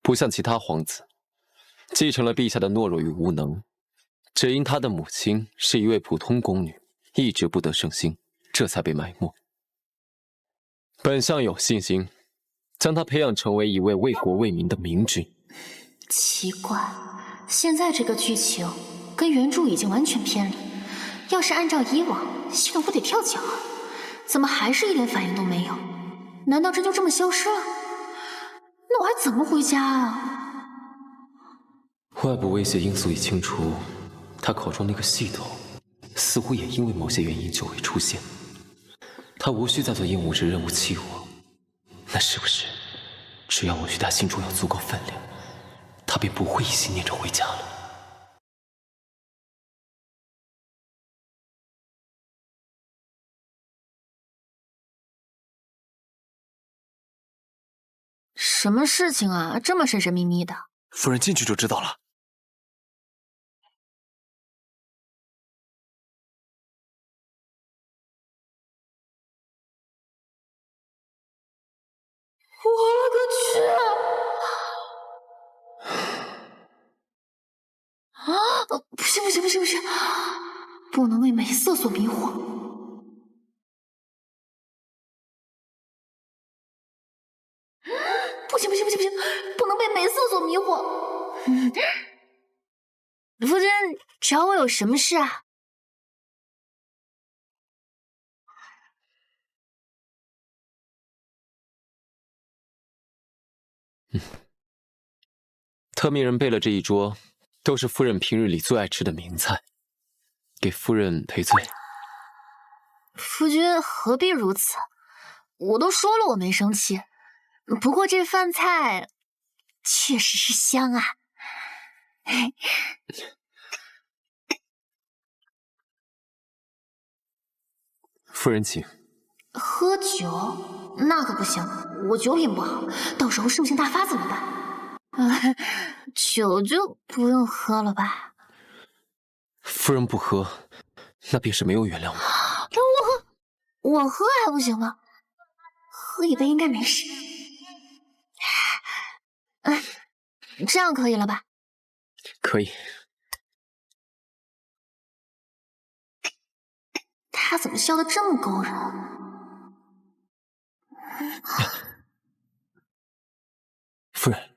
不像其他皇子，继承了陛下的懦弱与无能，只因他的母亲是一位普通宫女，一直不得圣心，这才被埋没。本相有信心，将他培养成为一位为国为民的明君。奇怪，现在这个剧情跟原著已经完全偏离。要是按照以往，系统不得跳脚啊？怎么还是一点反应都没有？难道这就这么消失了？那我还怎么回家啊？外部威胁因素已清除，他口中那个系统，似乎也因为某些原因就会出现。他无需再做鹦鹉之任务气我，那是不是只要我与他心中有足够分量，他便不会一心念着回家了？什么事情啊？这么神神秘秘的？夫人进去就知道了。我勒个去！啊！不行不行不行不行，不能为美色所迷惑。不行不行不行不行，不能被美色所迷惑。夫人找我有什么事啊？特命人备了这一桌，都是夫人平日里最爱吃的名菜，给夫人赔罪。夫君何必如此？我都说了我没生气。不过这饭菜确实是香啊！夫人请。喝酒那可不行，我酒品不好，到时候兽性大发怎么办？酒就不用喝了吧？夫人不喝，那便是没有原谅我。我喝还不行吗？喝一杯应该没事。这样可以了吧？可以。他怎么笑得这么勾人？夫人，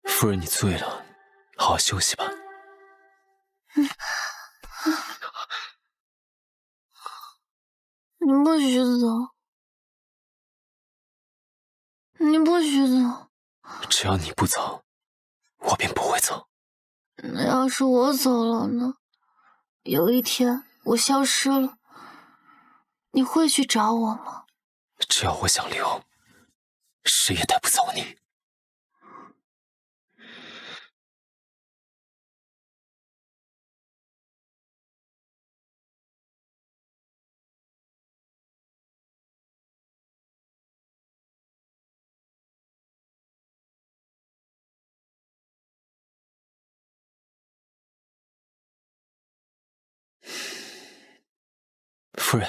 夫人，你醉了，好好休息吧。你不许走！你不许走！只要你不走，我便不会走。那要是我走了呢？有一天我消失了，你会去找我吗？只要我想留，谁也带不走你。夫人，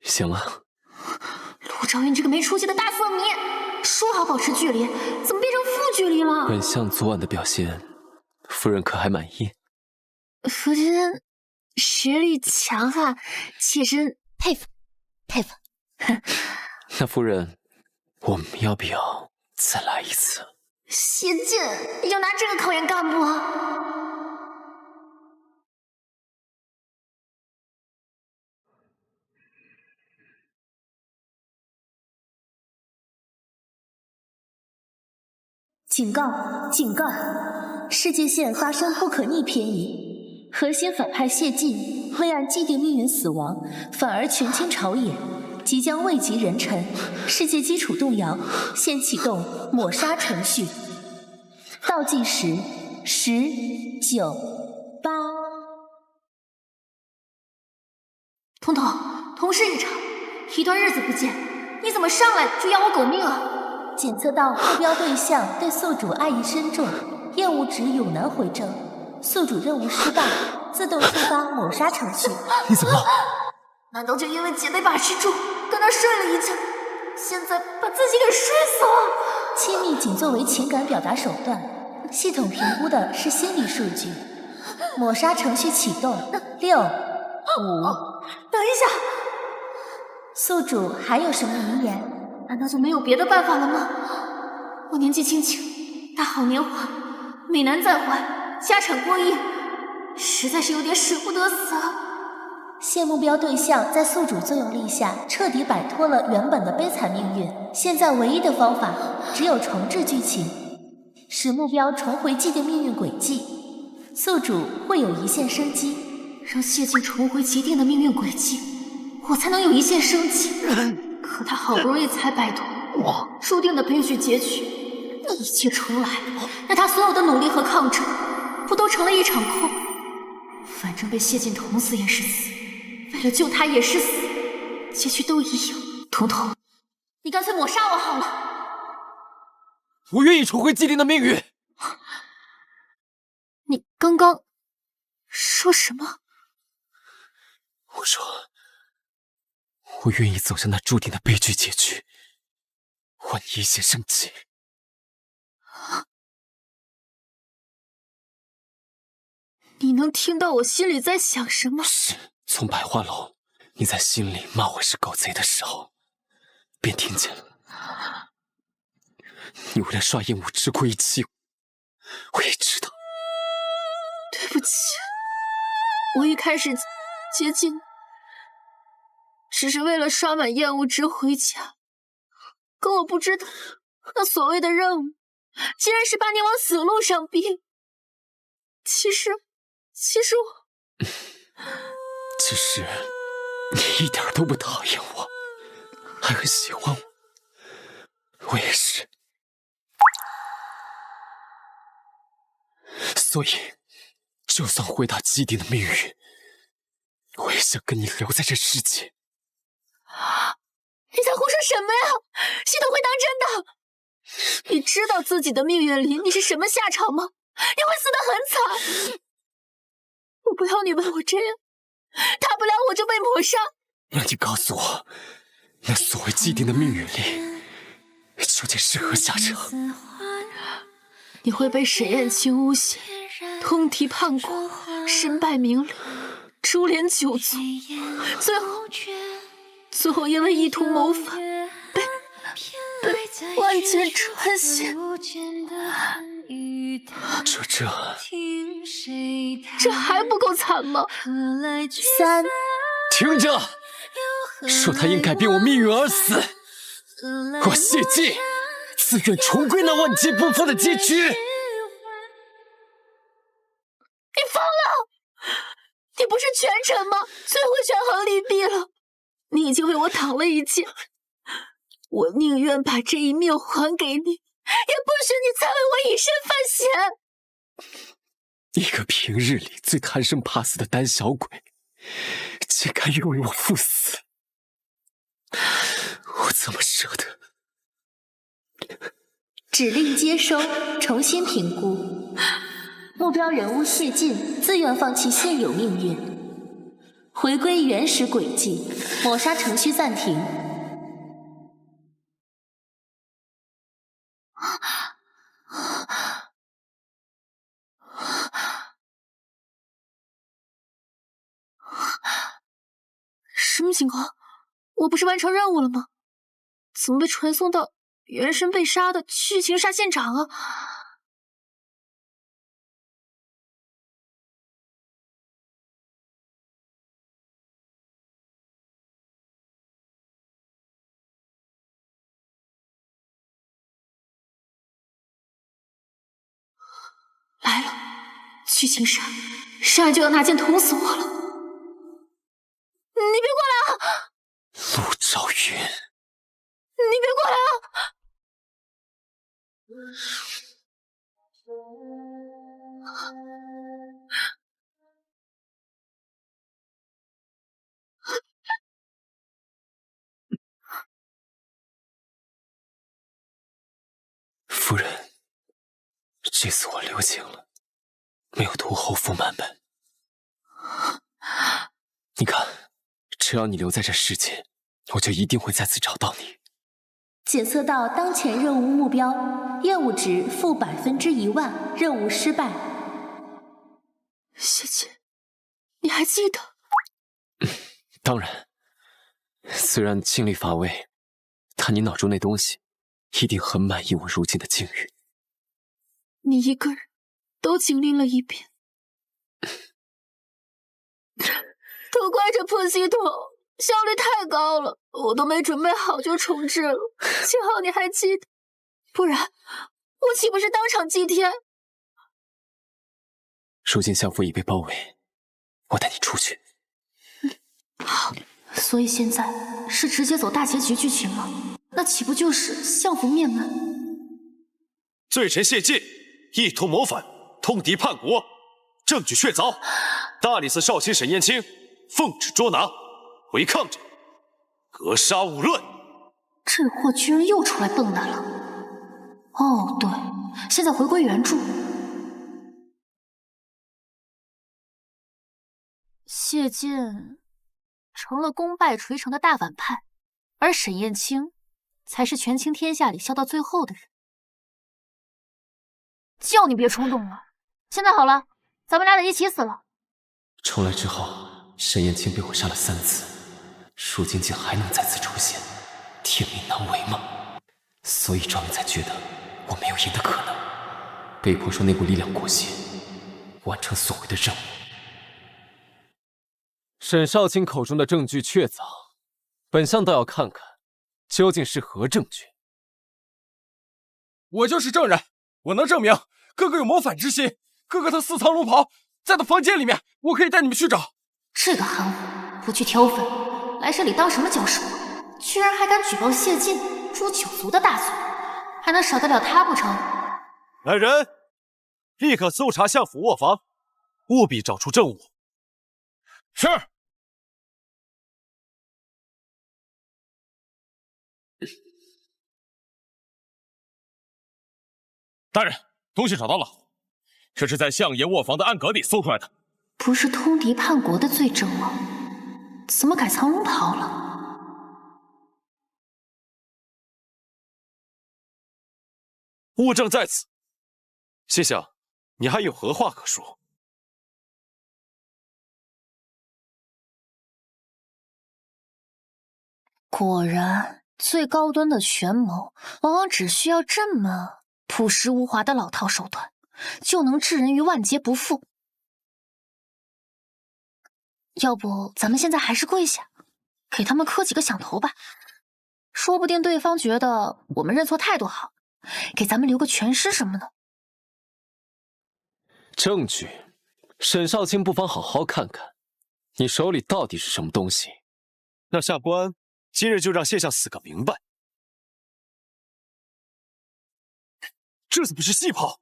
行了。陆兆云这个没出息的大色迷，说好保持距离，怎么变成负距离了？本相昨晚的表现，夫人可还满意？夫君实力强悍，妾身佩服佩服。那夫人，我们要不要再来一次？谢晋要拿这个考验干部啊！警告！警告！世界线发生不可逆偏移，核心反派谢晋未按既定命运死亡，反而权倾朝野，即将位极人臣，世界基础动摇，现启动抹杀程序。倒计时：10、9、8。彤彤，同事一场，一段日子不见，你怎么上来就要我狗命啊？检测到目标对象对宿主爱意深重，厌恶值永难回正，宿主任务失败，自动触发抹杀程序。你怎么了？难道就因为姐被把持住，跟他睡了一觉，现在把自己给睡死了？亲密仅作为情感表达手段，系统评估的是心理数据。抹杀程序启动，6、5。等一下，宿主还有什么遗言？难道就没有别的办法了吗？我年纪轻轻，大好年华，美男在怀，家产过亿，实在是有点舍不得死啊。现目标对象在宿主作用力下彻底摆脱了原本的悲惨命运，现在唯一的方法只有重置剧情，使目标重回既定命运轨迹，宿主会有一线生机，让谢晋重回既定的命运轨迹，我才能有一线生机。可他好不容易才摆脱注定的悲剧结局，一切重来，那他所有的努力和抗争，不都成了一场空？反正被谢晋捅死也是死，为了救他也是死，结局都一样。彤彤，你干脆抹杀我好了。我愿意重回既定的命运。你刚刚说什么？我说，我愿意走向那注定的悲剧结局，换你一线生机。你能听到我心里在想什么？是，从百花楼你在心里骂我是狗贼的时候，便听见了。你为了刷烟雾之过遗弃我也知道。对不起，我一开始接近你，只是为了刷满厌恶值回家，可我不知道，那所谓的任务，竟然是把你往死路上逼。其实我，其实你一点都不讨厌我，还很喜欢我。我也是。所以，就算回到既定的命运，我也想跟你留在这世界。你在胡说什么呀？系统会当真的？你知道自己的命运里你是什么下场吗？你会死得很惨。我不要你为我这样，大不了我就被抹杀。那你告诉我，那所谓既定的命运里，究竟是何下场？你会被沈燕青诬陷，通敌叛国，身败名裂，株连九族，最后因为意图谋反，被万箭穿心。这还不够惨吗？3，听着，说他因改变我命运而死，我谢晋自愿重归那万劫不复的结局。你疯了！你不是权臣吗？最会权衡利弊了。你已经为我挡了一剑，我宁愿把这一命还给你，也不许你再为我以身犯险。一个平日里最贪生怕死的胆小鬼，竟甘愿为我赴死，我怎么舍得？指令接收，重新评估。目标人物谢晋自愿放弃现有命运，回归原始轨迹，抹杀程序暂停。什么情况？我不是完成任务了吗？怎么被传送到原神被杀的剧情杀现场啊？来了，剧情杀，上来就要拿剑捅死我了！你别过来啊！陆兆云，你别过来啊！夫人，这次我留情了，没有图后福满门。你看，只要你留在这世界，我就一定会再次找到你。检测到当前任务目标，厌恶值负100%，任务失败。谢谢，你还记得？当然，虽然尽力乏味，但你脑中那东西一定很满意我如今的境遇。你一个人都经历了一遍，都怪这破系统效率太高了，我都没准备好就重置了。幸好你还记得，不然我岂不是当场祭天？如今相府已被包围，我带你出去。好，所以现在是直接走大结局剧情了，那岂不就是相府灭门？罪臣谢晋，意图谋反，通敌叛国，证据确凿。大理寺少卿沈燕青奉旨捉拿，违抗者格杀勿论。这货居然又出来蹦跶了。哦，对，现在回归原著。谢晋成了功败垂成的大反派，而沈燕青才是权倾天下里笑到最后的人。叫你别冲动了。现在好了，咱们俩得一起死了。重来之后，沈燕青被我杀了3次，如今竟还能再次出现，天命难违吗？所以赵明才觉得我没有赢的可能，被迫受那股力量裹挟，完成所谓的任务。沈少卿口中的证据确凿，本相倒要看看究竟是何证据。我就是证人，我能证明哥哥有谋反之心。哥哥他私藏龙袍，在他房间里面，我可以带你们去找。这个韩武不去挑粪，来这里当什么教授？居然还敢举报谢晋诛九族的大罪，还能少得了他不成？来人，立刻搜查相府卧房，务必找出证物。是。大人，东西找到了，这是在相爷卧房的暗格里搜出来的。不是通敌叛国的罪证吗？怎么改藏龙袍了？物证在此，谢相，你还有何话可说？果然，最高端的权谋，往往只需要这么朴实无华的老套手段，就能置人于万劫不复。要不，咱们现在还是跪下，给他们磕几个响头吧。说不定对方觉得我们认错态度好，给咱们留个全尸什么的。证据，沈少卿不妨好好看看，你手里到底是什么东西？那下官今日就让谢相死个明白。这怎么是戏袍？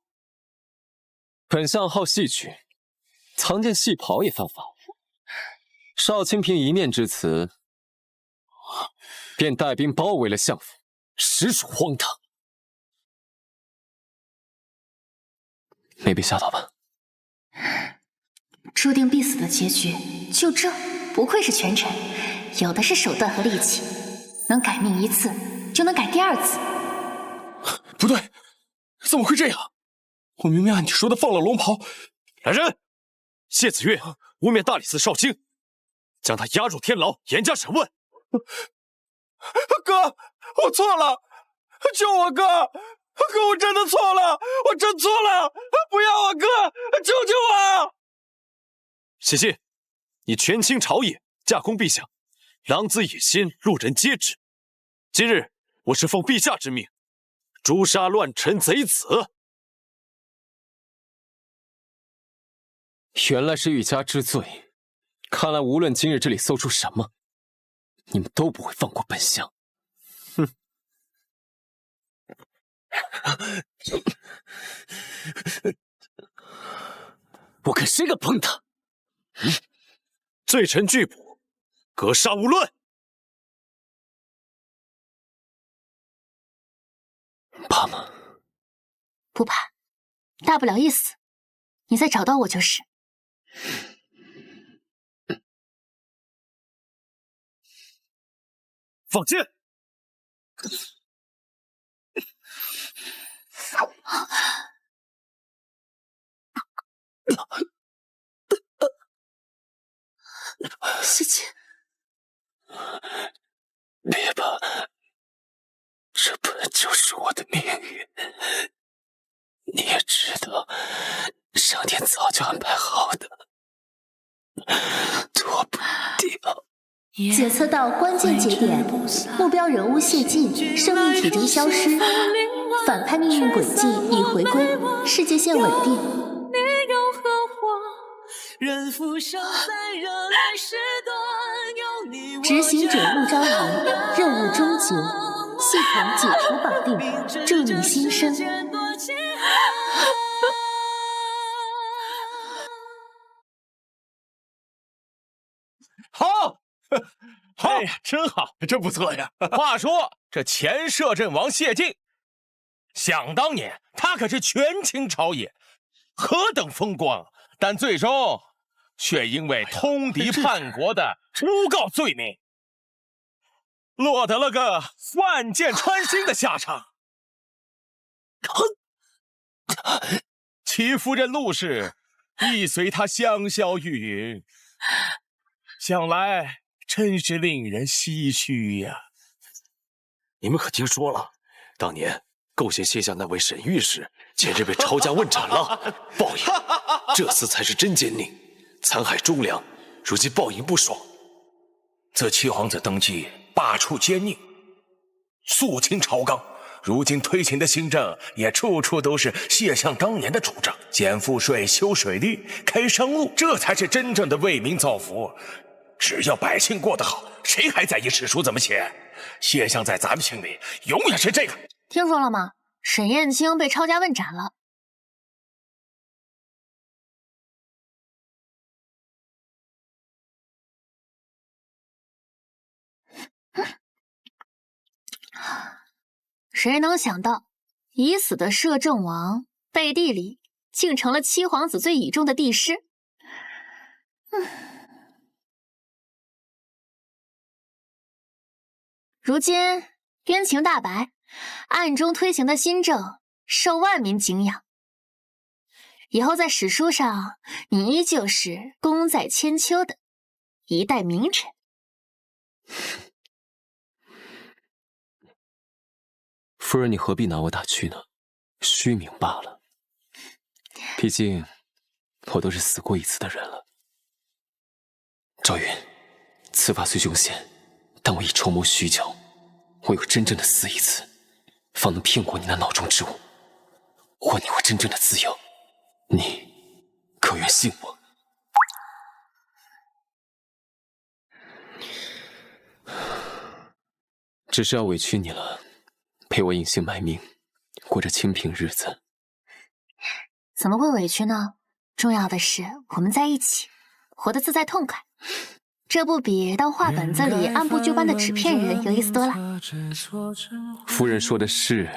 本相好戏曲，藏件戏袍也犯法。少卿凭一面之词，便带兵包围了相府，实属荒唐。没被吓到吧？注定必死的结局，就这，不愧是权臣，有的是手段和力气，能改命一次，就能改第2次。不对，怎么会这样？我明明按你说的放了龙袍。来人，谢子越污蔑大理寺少卿，将他押入天牢，严加审问。哥，我错了，救我哥！哥，我真的错了，我真错了，不要啊，哥，救救我！谢晋，你权倾朝野，架空陛下，狼子野心，路人皆知。今日我是奉陛下之命，诛杀乱臣贼子。原来是欲加之罪，看来无论今日这里搜出什么，你们都不会放过本相。哼！我可是个碰他！罪臣拒捕，格杀勿论。怕吗？不怕，大不了一死，你再找到我就是。放箭！谢谢。别怕，这本就是我的命运。你也知道，上天早就安排好的，躲不掉。检测到关键节点，目标人物谢晋生命体征消失，反派命运轨迹已回归，世界线稳定。执行者陆昭仪，任务终结，系统解除绑定，祝你新生。好，好，哎呀，真好，真不错呀。话说，这前摄政王谢晋，想当年他可是权倾朝野，何等风光，但最终却因为通敌叛国的诬告罪名，落得了个万箭穿心的下场。其夫人陆氏亦随他香消玉殒，想来真是令人唏嘘呀。你们可听说了？当年构陷谢相那位沈御史，前日被抄家问斩了，报应。这次才是真奸佞，残害忠良，如今报应不爽。自七皇子登基，罢黜奸佞，肃清朝纲，如今推行的新政也处处都是谢相当年的主张，减赋税、修水利、开商路，这才是真正的为民造福。只要百姓过得好，谁还在意史书怎么写？谢相在咱们心里永远是这个。听说了吗？沈燕青被抄家问斩了。谁能想到，已死的摄政王背地里竟成了七皇子最倚重的帝师？如今冤情大白，暗中推行的新政受万民敬仰。以后在史书上，你依旧是功在千秋的一代名臣。夫人，你何必拿我打趣呢？虚名罢了。毕竟，我都是死过一次的人了。赵云，此法虽凶险，但我已筹谋许久，唯有真正的死一次，方能骗过你那脑中之物，还你我真正的自由。你可愿信我？只是要委屈你了，陪我隐姓埋名，过着清贫日子。怎么会委屈呢？重要的是我们在一起，活得自在痛快。这不比当画本子里按部就班的纸片人有意思多了。夫人说的是。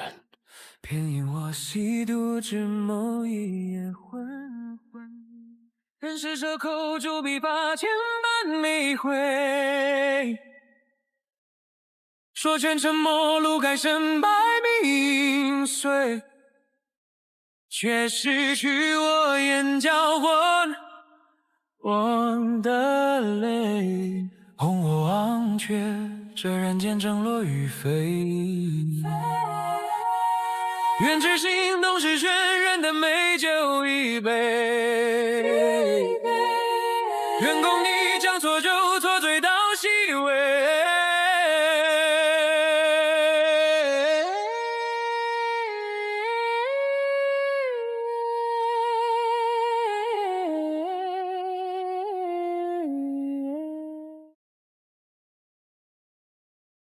偏因我细读之某一夜昏昏，任是这口诛笔法千般迷回，说全沉默路改身败名碎，却失去我眼角昏黄的泪，哄我忘却这人间正落雨霏。愿知心动是轩辕的美酒一杯。